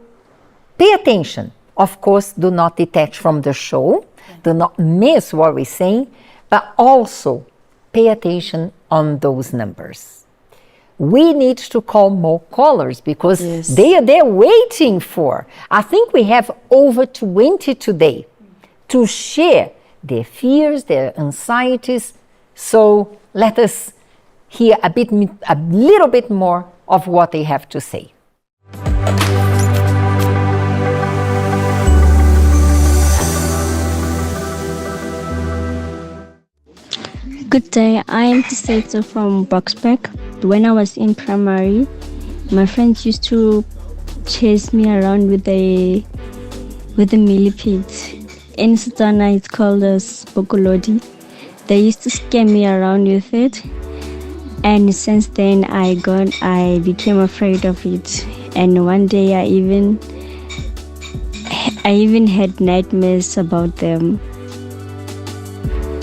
pay attention. Of course, do not detach from the show. Do not miss what we're saying, but also pay attention on those numbers. We need to call more callers because they're waiting for. I think we have over 20 today to share their fears, their anxieties. So let us hear a little bit more of what they have to say. Good day, I am Tisetso from Boksburg. When I was in primary, my friends used to chase me around with the millipede. In Setswana, it's called a spokolodi. They used to scare me around with it. And since then, I became afraid of it. And one day, I even had nightmares about them.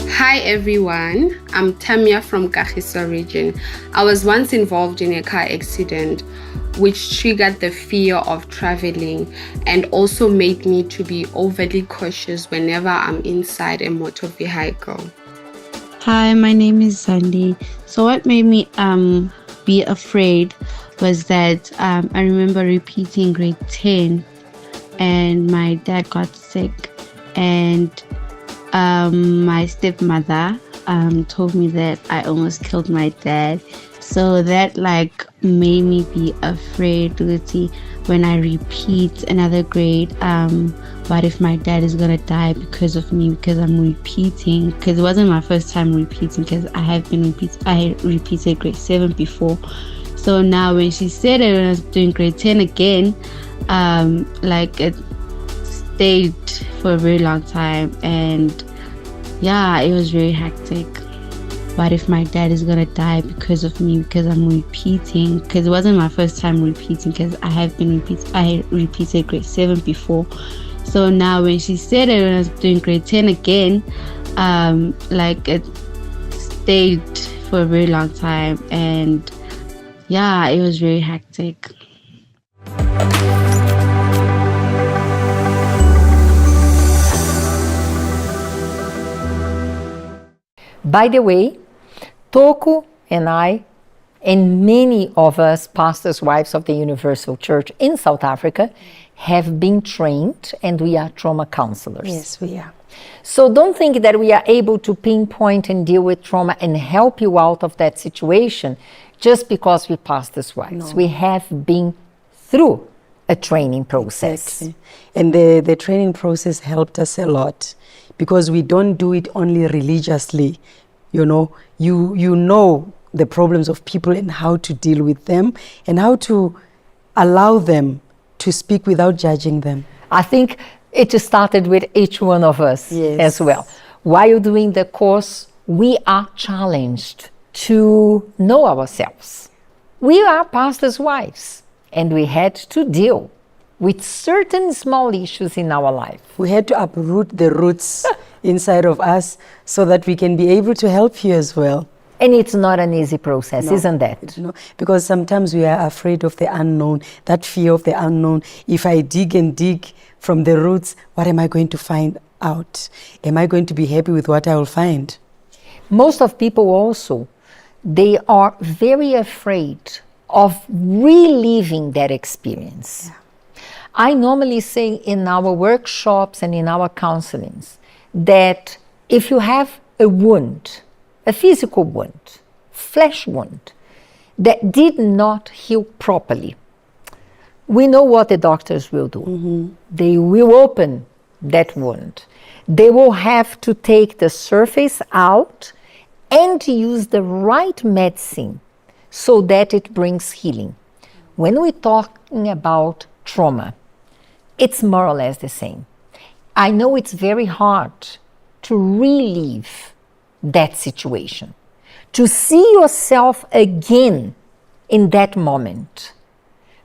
Hi everyone, I'm Tamia from Kagiso region. I was once involved in a car accident which triggered the fear of traveling and also made me to be overly cautious whenever I'm inside a motor vehicle. Hi, my name is Zandi. So what made me be afraid was that I remember repeating grade 10 and my dad got sick and my stepmother told me that I almost killed my dad. So that made me be afraid, Lucy, when I repeat another grade. What if my dad is gonna die because of me, because I'm repeating? Because it wasn't my first time repeating, because I repeated grade 7 before. So now when she said it when I was doing grade 10 again, it stayed for a very long time, and yeah, it was very hectic. What if my dad is gonna die because of me, because I'm repeating? Because it wasn't my first time repeating, because I repeated grade 7 before. So now when she said it when I was doing grade 10 again, it stayed for a very long time, and yeah, it was very hectic. By the way, Toko and I, and many of us pastors' wives of the Universal Church in South Africa, have been trained and we are trauma counselors. Yes, we are. So don't think that we are able to pinpoint and deal with trauma and help you out of that situation just because we're pastors' wives. No. We have been through a training process. Exactly. And the training process helped us a lot because we don't do it only religiously. You know the problems of people and how to deal with them and how to allow them to speak without judging them. I think it started with each one of us as well. While doing the course, we are challenged to know ourselves. We are pastors' wives, and we had to deal with certain small issues in our life. We had to uproot the roots inside of us so that we can be able to help you as well. And it's not an easy process, isn't that? No, because sometimes we are afraid of the unknown, that fear of the unknown. If I dig and dig from the roots, what am I going to find out? Am I going to be happy with what I will find? Most of people also, they are very afraid of reliving that experience. Yeah. I normally say in our workshops and in our counselings that if you have a wound, a physical wound, flesh wound, that did not heal properly, we know what the doctors will do. Mm-hmm. They will open that wound. They will have to take the surface out and use the right medicine so that it brings healing. When we're talking about trauma, it's more or less the same. I know it's very hard to relive that situation, to see yourself again in that moment.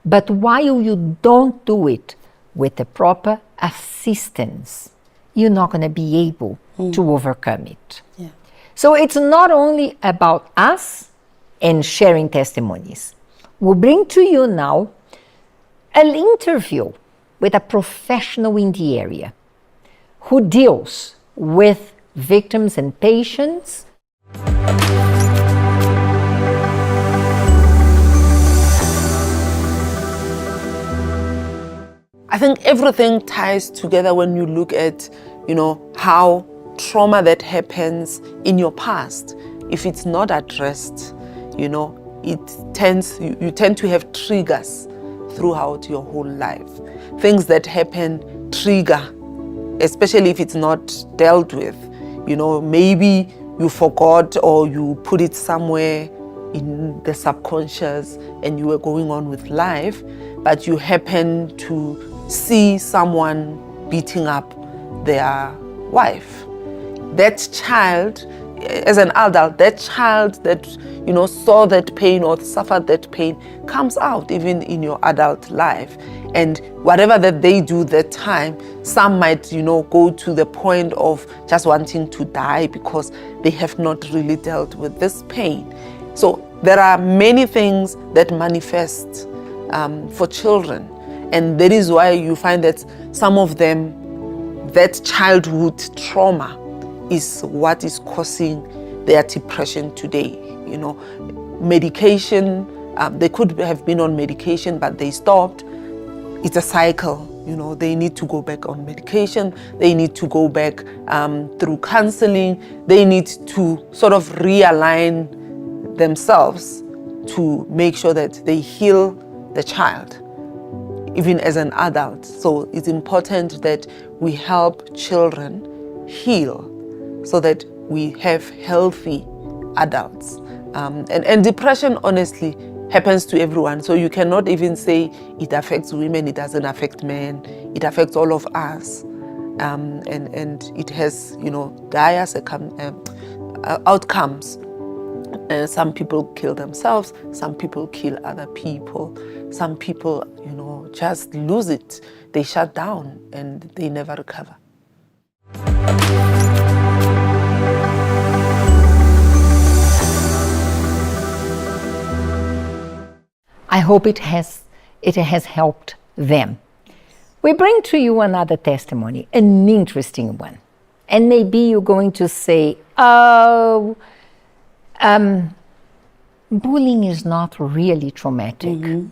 But while you don't do it with the proper assistance, you're not going to be able to overcome it. Yeah. So it's not only about us and sharing testimonies. We'll bring to you now an interview with a professional in the area who deals with victims and patients. I think everything ties together when you look at, how trauma that happens in your past, if it's not addressed, you tend to have triggers throughout your whole life. Things that happen trigger, especially if it's not dealt with. Maybe you forgot or you put it somewhere in the subconscious and you were going on with life, but you happen to see someone beating up their wife. That child, as an adult, that child that saw that pain or suffered that pain comes out even in your adult life. And whatever that they do that time, some might go to the point of just wanting to die because they have not really dealt with this pain. So there are many things that manifest for children, and that is why you find that some of them, that childhood trauma is what is causing their depression today. Medication, they could have been on medication, but they stopped. It's a cycle. They need to go back on medication. They need to go back through counseling. They need to sort of realign themselves to make sure that they heal the child, even as an adult. So it's important that we help children heal so that we have healthy adults. And depression, honestly, happens to everyone. So you cannot even say it affects women, it doesn't affect men. It affects all of us. And it has, dire outcomes. Some people kill themselves, some people kill other people, some people, just lose it. They shut down and they never recover. I hope it has helped them. We bring to you another testimony, an interesting one. And maybe you're going to say, bullying is not really traumatic. Mm-hmm.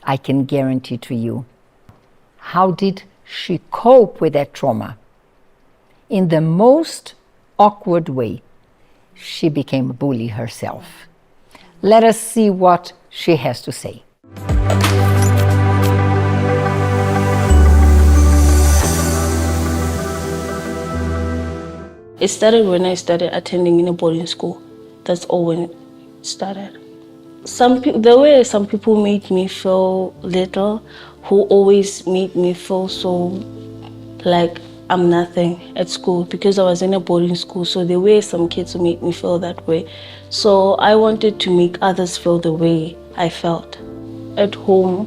I can guarantee to you. How did she cope with that trauma? In the most awkward way, she became a bully herself. Let us see what she has to say. It started when I started attending in a boarding school. That's all when it started. The way some people made me feel little, who always made me feel so like I'm nothing at school because I was in a boarding school. So the way some kids made me feel that way. So I wanted to make others feel the way I felt. At home,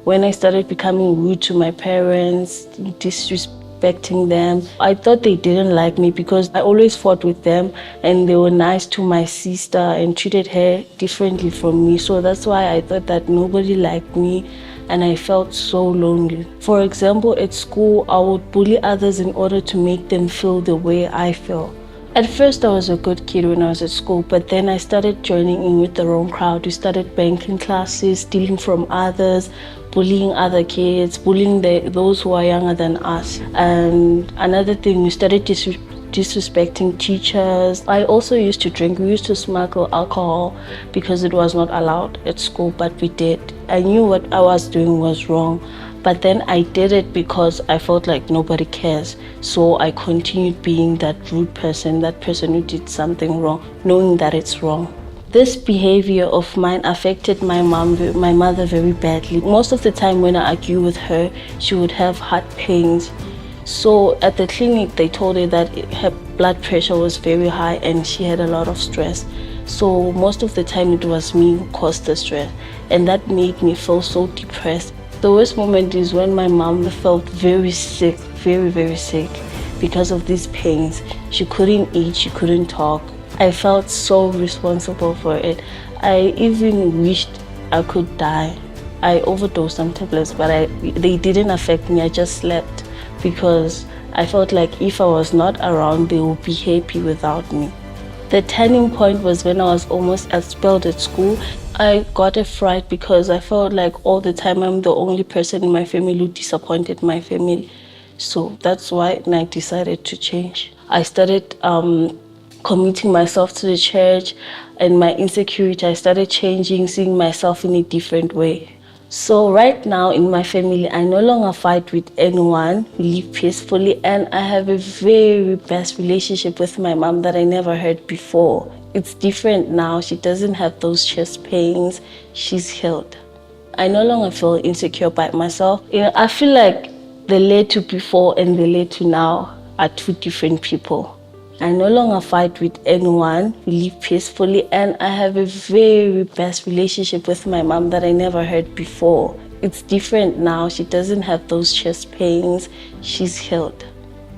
when I started becoming rude to my parents, disrespecting them. I thought they didn't like me because I always fought with them and they were nice to my sister and treated her differently from me. So that's why I thought that nobody liked me and I felt so lonely. For example, at school, I would bully others in order to make them feel the way I feel. At first, I was a good kid when I was at school, but then I started joining in with the wrong crowd. We started banking classes, stealing from others, bullying other kids, bullying those who are younger than us. And another thing, we started disrespecting teachers. I also used to drink. We used to smuggle alcohol because it was not allowed at school, but we did. I knew what I was doing was wrong, but then I did it because I felt like nobody cares. So I continued being that rude person, that person who did something wrong, knowing that it's wrong. This behavior of mine affected my mother very badly. Most of the time when I argue with her, she would have heart pains. So at the clinic, they told her that her blood pressure was very high and she had a lot of stress. So most of the time it was me who caused the stress, and that made me feel so depressed. The worst moment is when my mom felt very sick, very, very sick because of these pains. She couldn't eat, she couldn't talk. I felt so responsible for it. I even wished I could die. I overdosed on tablets, but they didn't affect me. I just slept because I felt like if I was not around, they would be happy without me. The turning point was when I was almost expelled at school. I got a fright because I felt like all the time I'm the only person in my family who disappointed my family. So that's why I decided to change. I started committing myself to the church, and my insecurity, I started changing, seeing myself in a different way. So right now in my family, I no longer fight with anyone. We live peacefully, and I have a very best relationship with my mom that I never had before. It's different now. She doesn't have those chest pains. She's healed. I no longer feel insecure by myself. I feel like the later before and the later now are two different people. I no longer fight with anyone. We live peacefully, and I have a very best relationship with my mom that I never had before. It's different now. She doesn't have those chest pains. She's healed.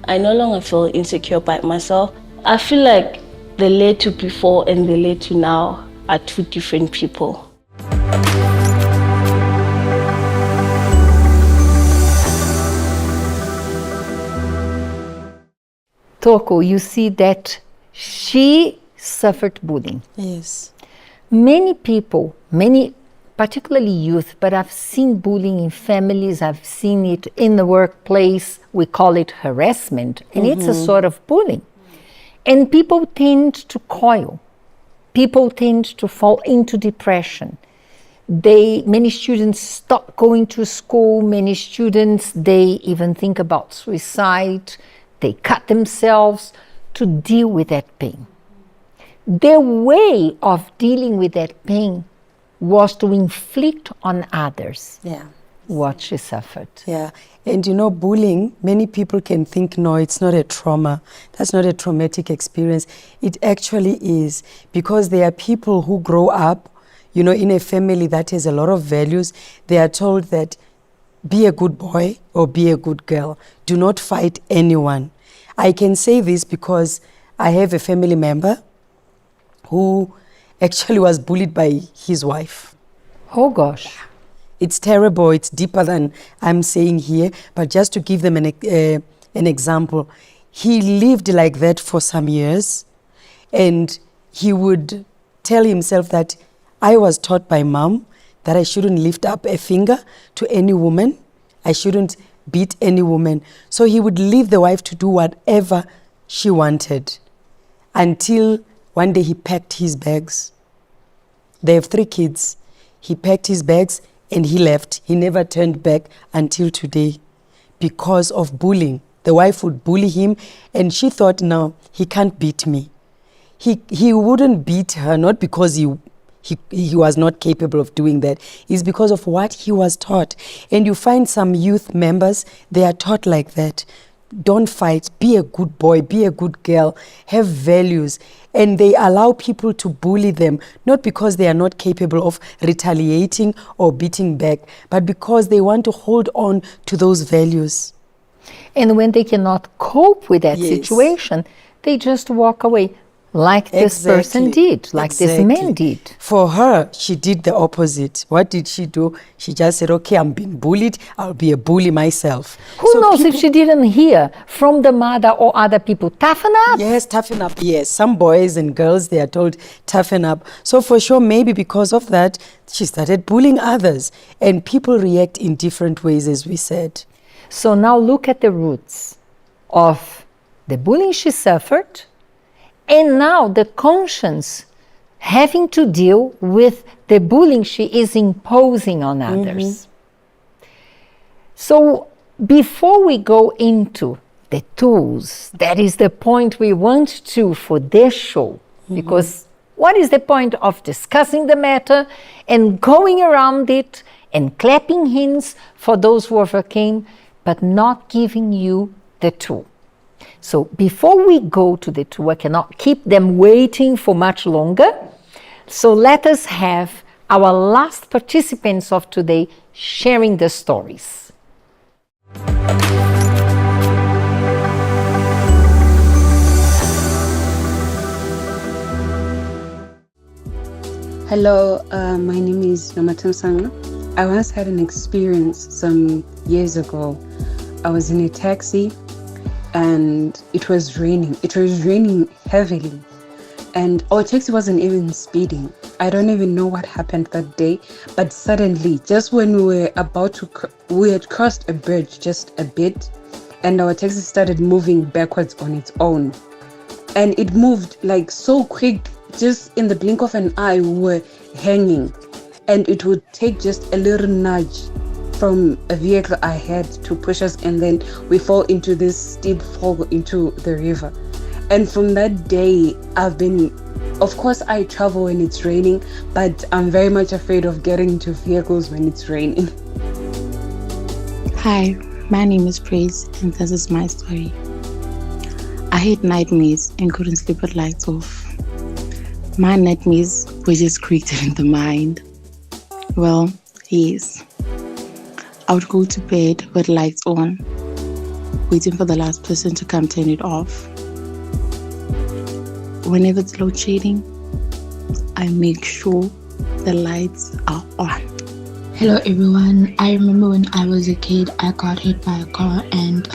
I no longer feel insecure by myself. I feel like the later before and the later now are two different people. Toko, you see that she suffered bullying. Yes. Many people, particularly youth, but I've seen bullying in families, I've seen it in the workplace. We call it harassment, and it's a sort of bullying. And people tend to coil. People tend to fall into depression. Many students stop going to school. Many students, they even think about suicide. They cut themselves to deal with that pain. Their way of dealing with that pain was to inflict on others what she suffered. Yeah, and bullying, many people can think, no, it's not a trauma. That's not a traumatic experience. It actually is, because there are people who grow up, in a family that has a lot of values. They are told that be a good boy or be a good girl. Do not fight anyone. I can say this because I have a family member who actually was bullied by his wife. Oh gosh. It's terrible. It's deeper than I'm saying here. But just to give them an example, he lived like that for some years, and he would tell himself that I was taught by mom that I shouldn't lift up a finger to any woman. I shouldn't beat any woman. So he would leave the wife to do whatever she wanted, until one day he packed his bags. They have 3 kids. He packed his bags and he left. He never turned back until today because of bullying. The wife would bully him, and she thought, no, he can't beat me. He wouldn't beat her, not because he was not capable of doing that. It's because of what he was taught. And you find some youth members, they are taught like that. don't fight, be a good boy, be a good girl, have values. And they allow people to bully them, not because they are not capable of retaliating or beating back, but because they want to hold on to those values. And when they cannot cope with that situation, they just walk away. Like this person did, like this man did. For her, she did the opposite. What did she do? She just said, okay, I'm being bullied, I'll be a bully myself. Who knows if she didn't hear from the mother or other people, toughen up? Yes, toughen up, yes. Some boys and girls, they are told, toughen up. So for sure, maybe because of that, she started bullying others. And people react in different ways, as we said. So now look at the roots of the bullying she suffered, and now the conscience having to deal with the bullying she is imposing on others. So before we go into the tools, that is the point we want to for this show, because what is the point of discussing the matter and going around it and clapping hands for those who overcame, but not giving you the tool? So before we go to the tool, I cannot keep them waiting for much longer. So let us have our last participants of today sharing the stories. Hello, my name is Nomatum Sangna. I once had an experience some years ago. I was in a taxi and it was raining. It was raining heavily and our taxi wasn't even speeding. I don't even know what happened that day, but suddenly, just when we were about to, we had crossed a bridge just a bit and our taxi started moving backwards on its own. And it moved like so quick, just in the blink of an eye we were hanging. And it would take just a little nudge from a vehicle ahead to push us, and then we fall into this steep fall into the river. And from that day, of course I travel when it's raining, but I'm very much afraid of getting into vehicles when it's raining. Hi, my name is Praise, and this is my story. I had nightmares and couldn't sleep with lights off. My nightmares were just created in the mind. Well, yes. I would go to bed with lights on, waiting for the last person to come turn it off. Whenever it's load shedding, I make sure the lights are on. Hello everyone. I remember when I was a kid, I got hit by a car and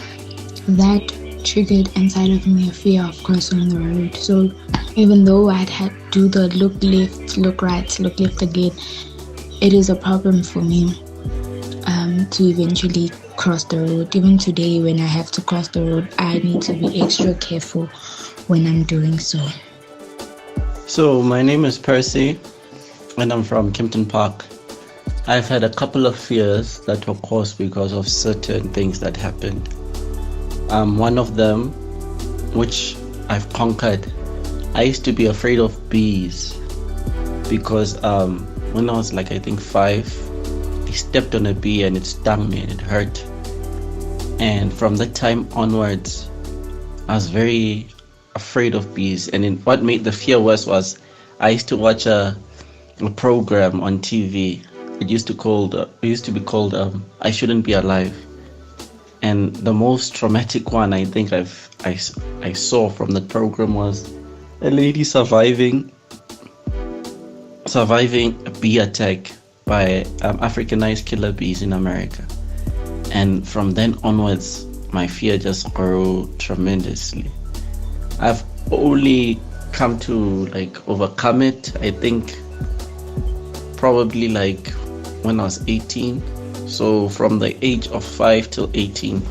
that triggered inside of me a fear of crossing the road. So even though I'd had to do the look left, look right, look left again, it is a problem for me to eventually cross the road. Even today when I have to cross the road, I need to be extra careful when I'm doing so. So my name is Percy and I'm from Kempton Park. I've had a couple of fears that were caused because of certain things that happened. One of them, which I've conquered, I used to be afraid of bees because when I was like I think 5, I stepped on a bee and it stung me and it hurt. And from that time onwards, I was very afraid of bees. And what made the fear worse was I used to watch a program on TV. It used to be called I Shouldn't Be Alive. And the most traumatic one I think I saw from that program was a lady surviving a bee attack by Africanized killer bees in America. And from then onwards, my fear just grew tremendously. I've only come to overcome it, I think, probably when I was 18. So from the age of 5 till 18,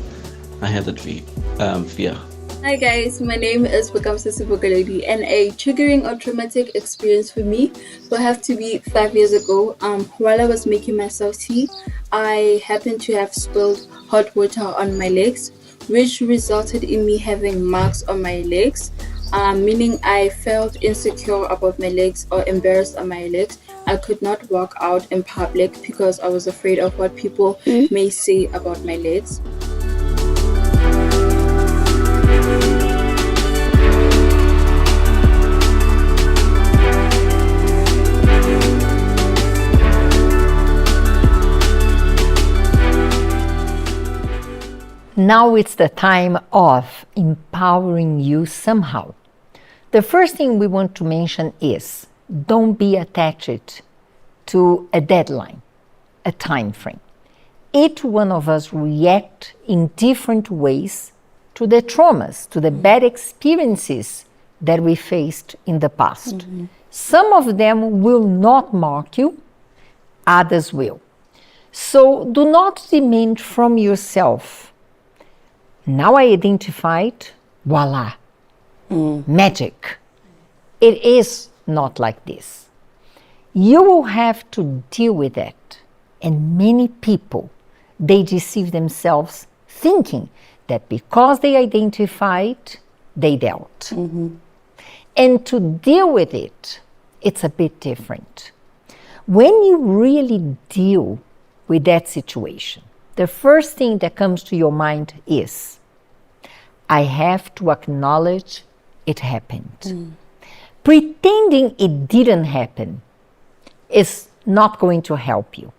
I had that fear. Hi guys, my name is Bakamsisi Bogaledi, and a triggering or traumatic experience for me will have to be 5 years ago. While I was making myself tea, I happened to have spilled hot water on my legs, which resulted in me having marks on my legs, meaning I felt insecure about my legs or embarrassed on my legs. I could not walk out in public because I was afraid of what people may say about my legs. Now it's the time of empowering you somehow. The first thing we want to mention is don't be attached to a deadline, a time frame. Each one of us react in different ways to the traumas, to the bad experiences that we faced in the past. Mm-hmm. Some of them will not mark you, others will. So do not demand from yourself, now I identified, voila, magic. It is not like this. You will have to deal with that. And many people, they deceive themselves thinking that because they identified, they dealt. Mm-hmm. And to deal with it, it's a bit different. When you really deal with that situation, the first thing that comes to your mind is, I have to acknowledge it happened. Pretending it didn't happen is not going to help you,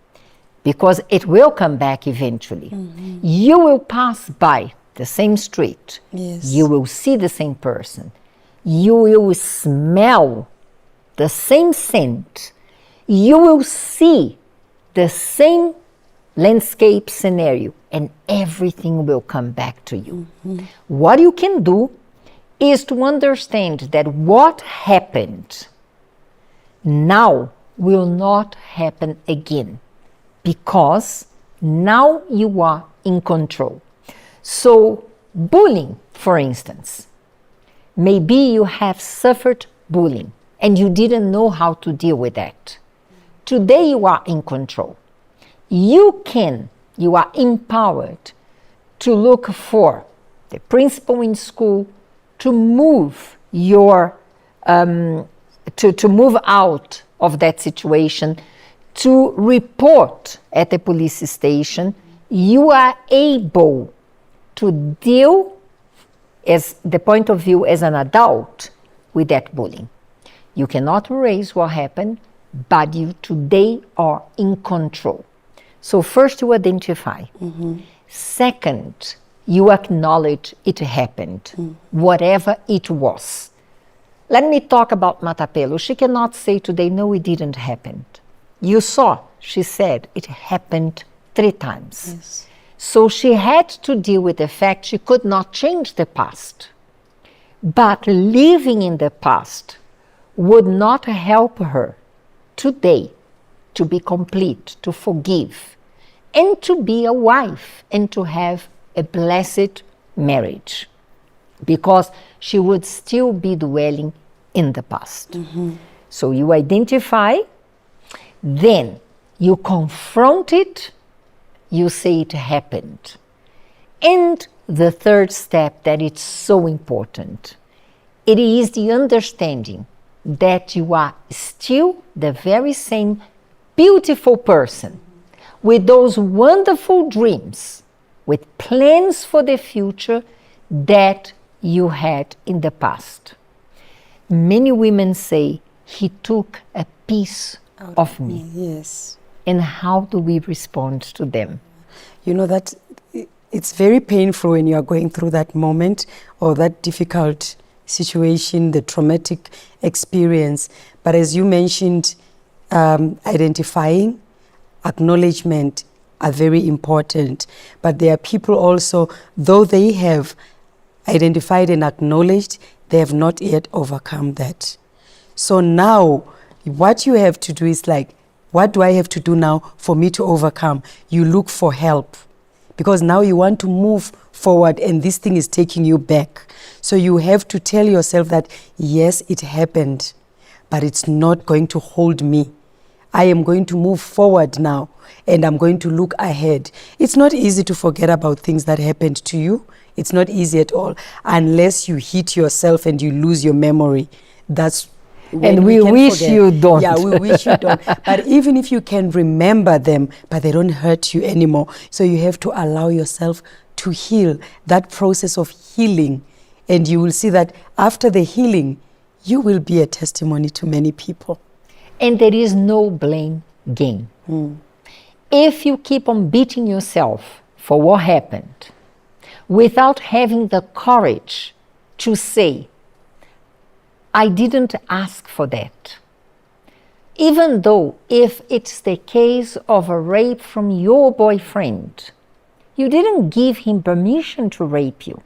because it will come back eventually. Mm-hmm. You will pass by the same street. Yes. You will see the same person. You will smell the same scent. You will see the same landscape scenario, and everything will come back to you. Mm-hmm. What you can do is to understand that what happened now will not happen again, because now you are in control. So, bullying, for instance, maybe you have suffered bullying and you didn't know how to deal with that. Today you are in control. You are empowered to look for the principal in school to move to move out of that situation, to report at the police station. You are able to deal, as the point of view as an adult, with that bullying. You cannot erase what happened, but you today are in control. So first you identify. Mm-hmm. Second, you acknowledge it happened, whatever it was. Let me talk about Matapelo. She cannot say today, no, it didn't happen. You saw, she said, it happened 3 times. Yes. So she had to deal with the fact she could not change the past. But living in the past would not help her today to be complete, to forgive, and to be a wife, and to have a blessed marriage, because she would still be dwelling in the past. Mm-hmm. So you identify, then you confront it, you say it happened. And the third step that is so important, it is the understanding that you are still the very same beautiful person with those wonderful dreams, with plans for the future that you had in the past. Many women say, he took a piece of me. Yes. And how do we respond to them? You know that it's very painful when you are going through that moment or that difficult situation, the traumatic experience. But as you mentioned, identifying, acknowledgement are very important. But there are people also, though they have identified and acknowledged, they have not yet overcome that. So now, what you have to do is like, what do I have to do now for me to overcome? You look for help, because now you want to move forward and this thing is taking you back. So you have to tell yourself that, yes, it happened, but it's not going to hold me. I am going to move forward now and I'm going to look ahead. It's not easy to forget about things that happened to you. It's not easy at all, unless you hit yourself and you lose your memory. That's and we wish forget. You don't. Yeah, we wish you don't. But even if you can remember them, but they don't hurt you anymore. So you have to allow yourself to heal, that process of healing. And you will see that after the healing, you will be a testimony to many people. And there is no blame game. If you keep on beating yourself for what happened, without having the courage to say, I didn't ask for that. Even though if it's the case of a rape from your boyfriend, you didn't give him permission to rape you.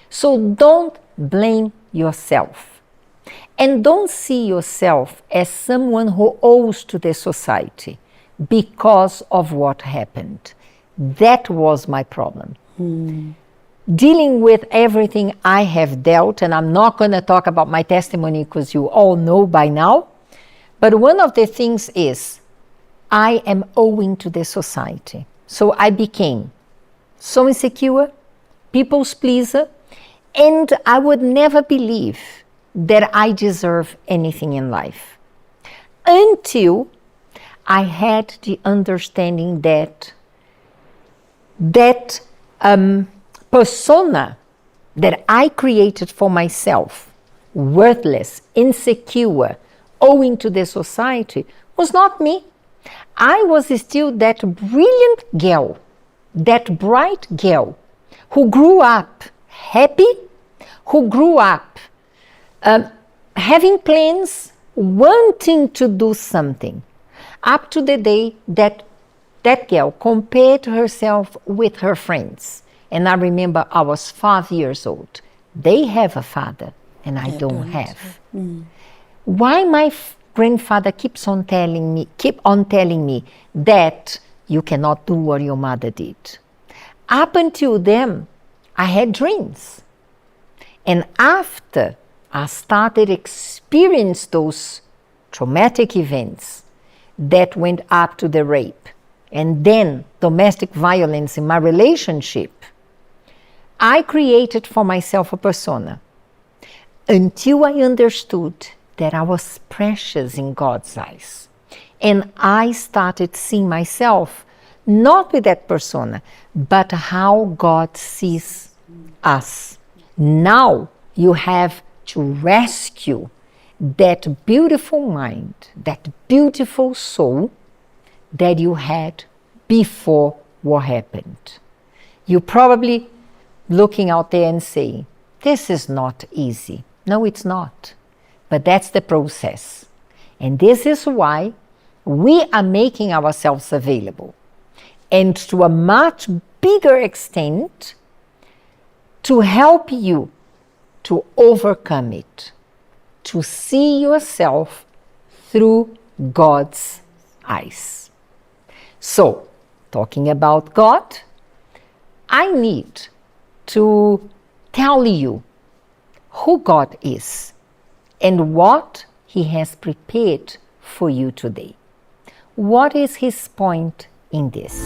So don't blame yourself. And don't see yourself as someone who owes to the society because of what happened. That was my problem. Dealing with everything I have dealt, and I'm not going to talk about my testimony because you all know by now, but one of the things is I am owing to the society. So I became so insecure, people's pleaser, and I would never believe that I deserve anything in life until I had the understanding that persona that I created for myself, worthless, insecure, owing to the society, was not me. I was still that brilliant girl, that bright girl who grew up happy, who grew up having plans, wanting to do something, up to the day that that girl compared herself with her friends. And I remember I was 5 years old. They have a father, and I don't have. Why my grandfather keeps on telling me that you cannot do what your mother did? Up until then, I had dreams. And after I started experiencing those traumatic events that went up to the rape, and then domestic violence in my relationship, I created for myself a persona until I understood that I was precious in God's eyes. And I started seeing myself not with that persona, but how God sees us. Now you have to rescue that beautiful mind, that beautiful soul that you had before what happened. You're probably looking out there and saying, this is not easy. No, it's not. But that's the process. And this is why we are making ourselves available. And to a much bigger extent, to help you to overcome it, to see yourself through God's eyes. So, talking about God, I need to tell you who God is and what He has prepared for you today. What is His point in this?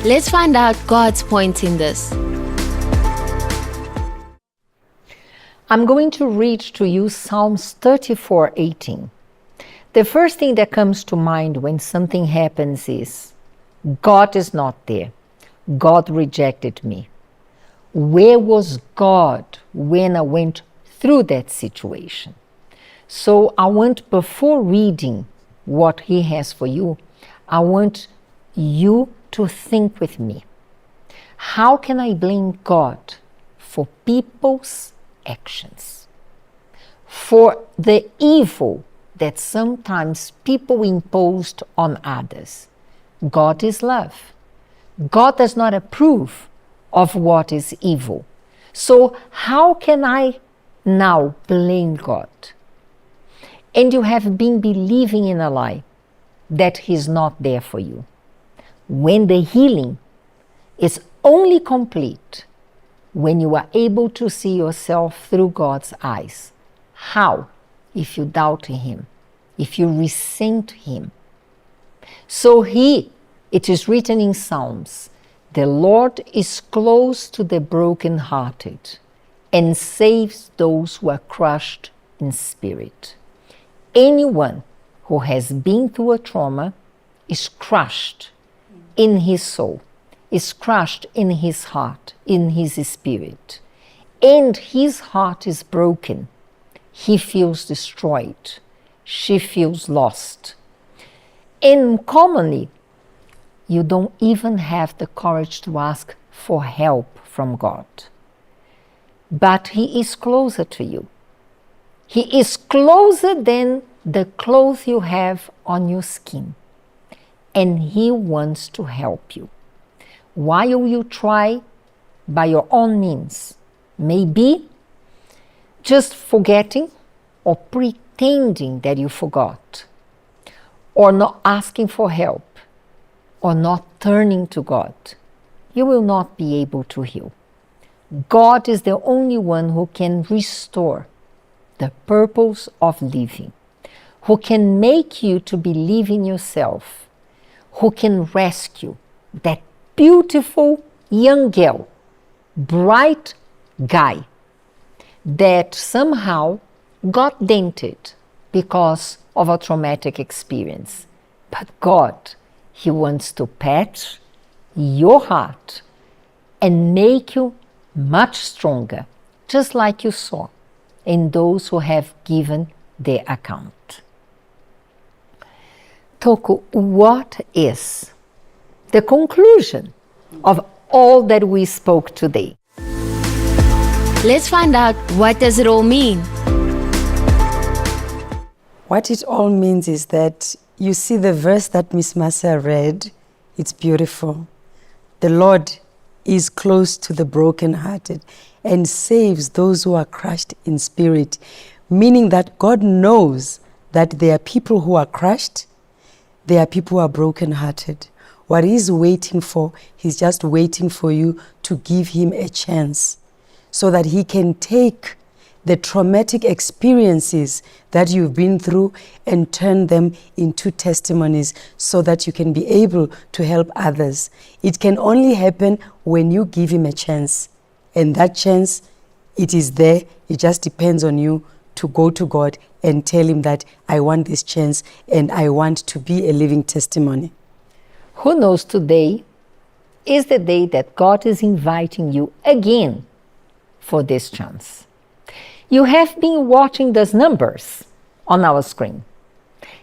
Let's find out God's point in this. I'm going to read to you Psalms 34:18. The first thing that comes to mind when something happens is, God is not there. God rejected me. Where was God when I went through that situation? So I want, before reading what He has for you, I want you to think with me. How can I blame God for people's actions? For the evil that sometimes people imposed on others. God is love. God does not approve of what is evil. So how can I now blame God? And you have been believing in a lie that He's not there for you. When the healing is only complete when you are able to see yourself through God's eyes. How? If you doubt Him, if you resent Him. So it is written in Psalms, the Lord is close to the brokenhearted and saves those who are crushed in spirit. Anyone who has been through a trauma is crushed in his soul, is crushed in his heart, in his spirit. And his heart is broken. He feels destroyed. She feels lost. And commonly, you don't even have the courage to ask for help from God. But He is closer to you. He is closer than the clothes you have on your skin. And He wants to help you. While you try by your own means, maybe just forgetting or pretending that you forgot, or not asking for help, or not turning to God, you will not be able to heal. God is the only one who can restore the purpose of living, who can make you to believe in yourself, who can rescue that beautiful young girl, bright guy that somehow got dented because of a traumatic experience. But God, He wants to patch your heart and make you much stronger, just like you saw in those who have given their account. Toku, what is the conclusion of all that we spoke today? Let's find out, what does it all mean? What it all means is that you see the verse that Miss Marcia read, it's beautiful. The Lord is close to the brokenhearted and saves those who are crushed in spirit, meaning that God knows that there are people who are crushed, there are people who are brokenhearted. What He's waiting for, He's just waiting for you to give Him a chance so that He can take the traumatic experiences that you've been through and turn them into testimonies so that you can be able to help others. It can only happen when you give Him a chance. And that chance, it is there. It just depends on you to go to God and tell Him that I want this chance and I want to be a living testimony. Who knows, today is the day that God is inviting you again for this chance. You have been watching those numbers on our screen.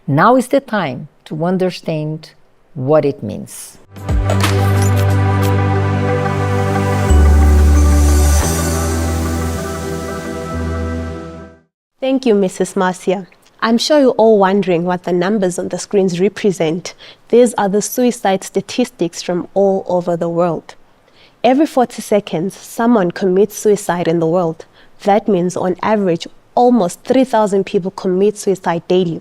Now is the time to understand what it means. Thank you, Mrs. Marcia. I'm sure you're all wondering what the numbers on the screens represent. These are the suicide statistics from all over the world. Every 40 seconds, someone commits suicide in the world. That means, on average, almost 3,000 people commit suicide daily.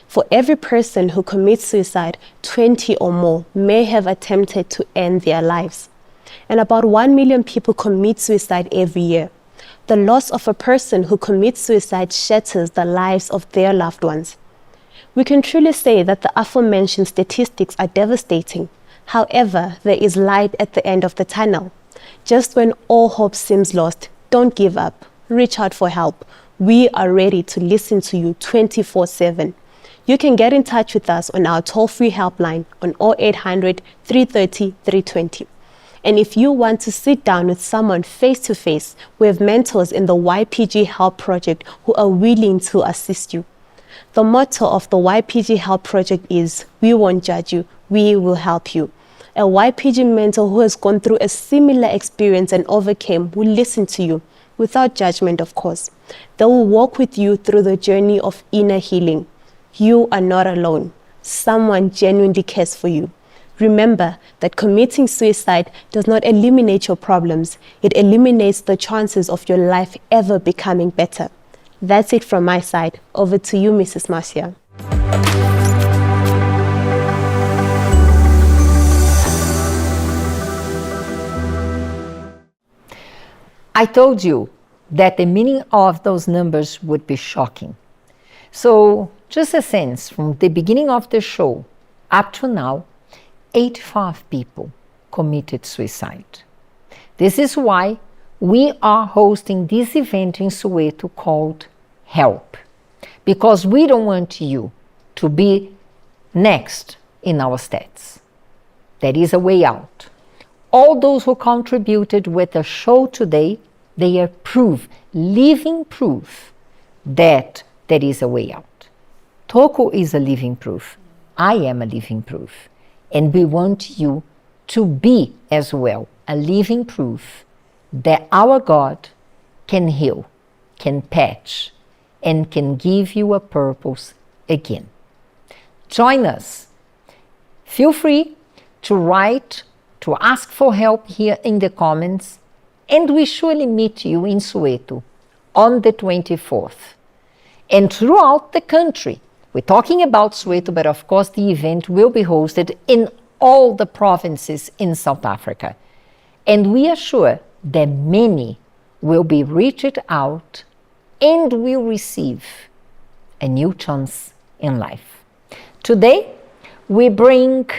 For every person who commits suicide, 20 or more may have attempted to end their lives. And about 1 million people commit suicide every year. The loss of a person who commits suicide shatters the lives of their loved ones. We can truly say that the aforementioned statistics are devastating. However, there is light at the end of the tunnel. Just when all hope seems lost, don't give up. Reach out for help. We are ready to listen to you 24/7. You can get in touch with us on our toll-free helpline on 0800 330 320. And if you want to sit down with someone face-to-face, we have mentors in the YPG Help Project who are willing to assist you. The motto of the YPG Help Project is, we won't judge you, we will help you. A YPG mentor who has gone through a similar experience and overcame will listen to you, without judgment, of course. They will walk with you through the journey of inner healing. You are not alone. Someone genuinely cares for you. Remember that committing suicide does not eliminate your problems. It eliminates the chances of your life ever becoming better. That's it from my side. Over to you, Mrs. Marcia. I told you that the meaning of those numbers would be shocking. So, just a sense, from the beginning of the show up to now, 85 people committed suicide. This is why we are hosting this event in Soweto called Help, because we don't want you to be next in our stats. There is a way out. All those who contributed with the show today, they are proof, living proof, that there is a way out. Toku is a living proof. I am a living proof. And we want you to be as well a living proof that our God can heal, can patch, and can give you a purpose again. Join us. Feel free to write, to ask for help here in the comments, and we surely meet you in Soweto on the 24th. And throughout the country, we're talking about Soweto, but of course the event will be hosted in all the provinces in South Africa. And we are sure that many will be reached out and will receive a new chance in life. Today, we bring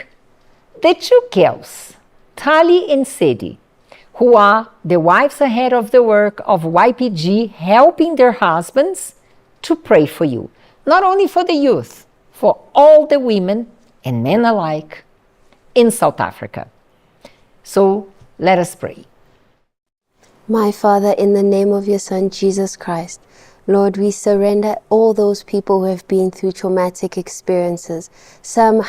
the two girls, Tali and Sedi, who are the wives ahead of the work of YPG, helping their husbands to pray for you. Not only for the youth, for all the women and men alike in South Africa. So let us pray. My Father, in the name of your Son, Jesus Christ, Lord, we surrender all those people who have been through traumatic experiences. Some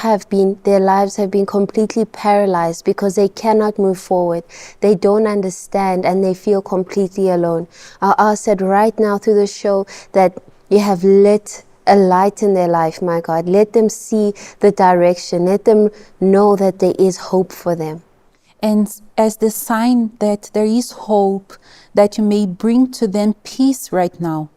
their lives have been completely paralyzed because they cannot move forward. They don't understand and they feel completely alone. I ask that right now through the show that you have lit a light in their life, my God. Let them see the direction. Let them know that there is hope for them. And as the sign that there is hope, that you may bring to them peace right now.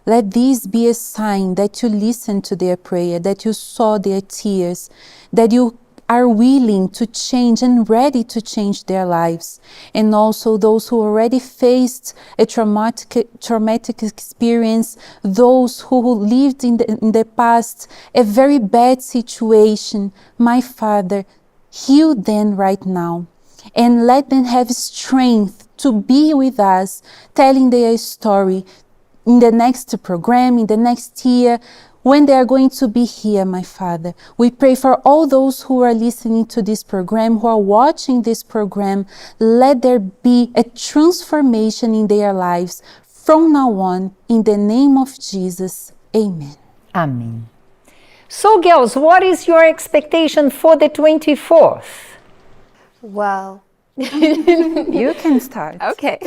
Let this be a sign that you listened to their prayer, that you saw their tears, that you are willing to change and ready to change their lives. And also those who already faced a traumatic experience, those who lived in the past a very bad situation. My Father, heal them right now and let them have strength to be with us, telling their story in the next program, in the next year, when they are going to be here, my Father. We pray for all those who are listening to this program, who are watching this program. Let there be a transformation in their lives from now on, in the name of Jesus. Amen. Amen. So, girls, what is your expectation for the 24th? Wow. You can start. Okay.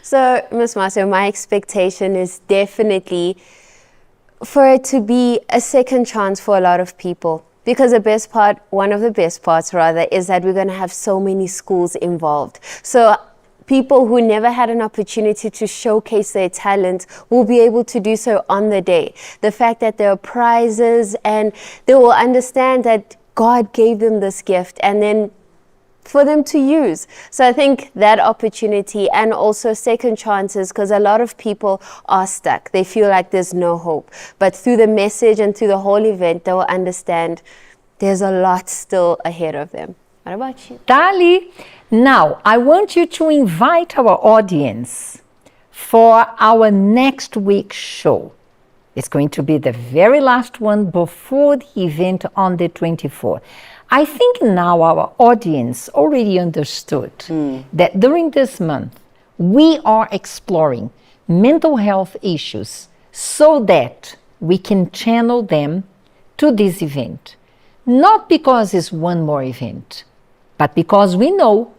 So, Ms. Marcia, my expectation is definitely for it to be a second chance for a lot of people. Because one of the best parts rather, is that we're going to have so many schools involved. So people who never had an opportunity to showcase their talent will be able to do so on the day. The fact that there are prizes and they will understand that God gave them this gift and then for them to use. So I think that opportunity and also second chances, because a lot of people are stuck. They feel like there's no hope. But through the message and through the whole event, they will understand there's a lot still ahead of them. What about you? Tali, now I want you to invite our audience for our next week's show. It's going to be the very last one before the event on the 24th. I think now our audience already understood that during this month, we are exploring mental health issues so that we can channel them to this event. Not because it's one more event, but because we know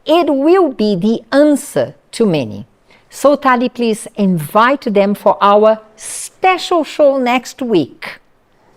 it will be the answer to many. So Tali, please invite them for our special show next week.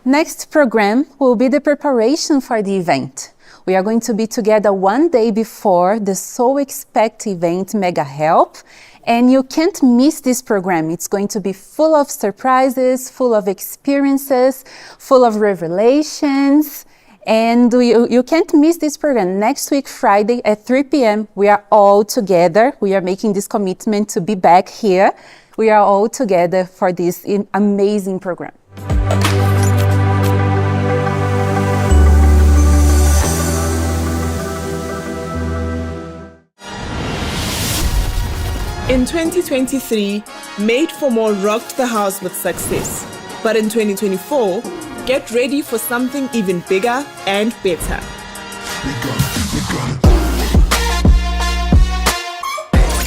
Next program will be the preparation for the event. We are going to be together one day before the So Expect event, Mega Help, and you can't miss this program. It's going to be full of surprises, full of experiences, full of revelations, and you can't miss this program. Next week, Friday at 3 p.m., we are all together. We are making this commitment to be back here. We are all together for this amazing program. In 2023, Made for More rocked the house with success. But in 2024, get ready for something even bigger and better.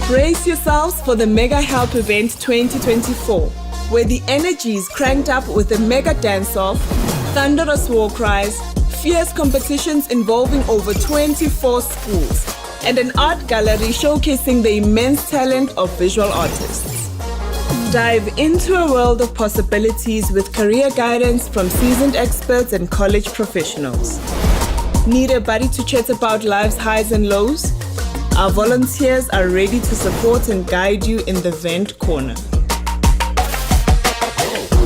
Brace yourselves for the Mega Help Event 2024, where the energy is cranked up with a mega dance-off, thunderous war cries, fierce competitions involving over 24 schools, and an art gallery showcasing the immense talent of visual artists. Dive into a world of possibilities with career guidance from seasoned experts and college professionals. Need a buddy to chat about life's highs and lows? Our volunteers are ready to support and guide you in the Vent Corner.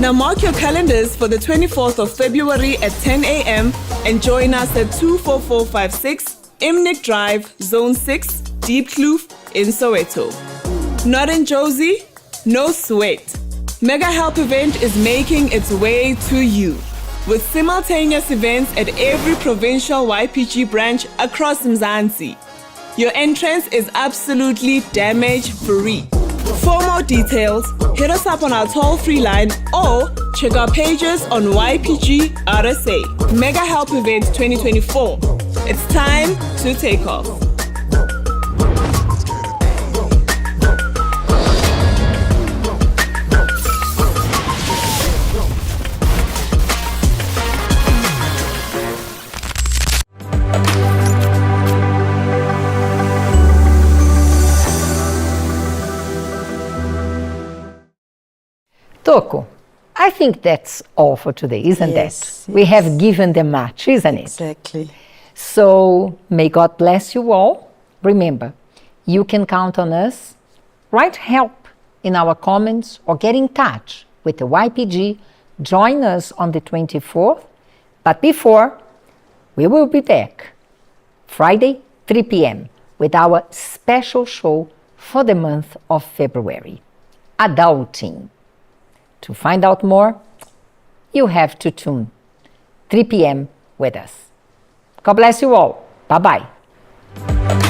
Now mark your calendars for the 24th of February at 10 a.m. and join us at 24456 Imnik Drive, Zone 6, Deep Kloof in Soweto. Not in Josie? No sweat. Mega Help event is making its way to you with simultaneous events at every provincial YPG branch across Mzansi. Your entrance is absolutely damage-free. For more details, hit us up on our toll-free line or check our pages on YPG RSA. Mega Help Event 2024. It's time to take off. Toko, I think that's all for today, isn't it? We have given them much, isn't it? Exactly. So may God bless you all. Remember, you can count on us. Write help in our comments or get in touch with the YPG. Join us on the 24th. But before, we will be back Friday, 3 p.m. with our special show for the month of February, Adulting. To find out more, you have to tune 3 p.m. with us. God bless you all. Bye-bye.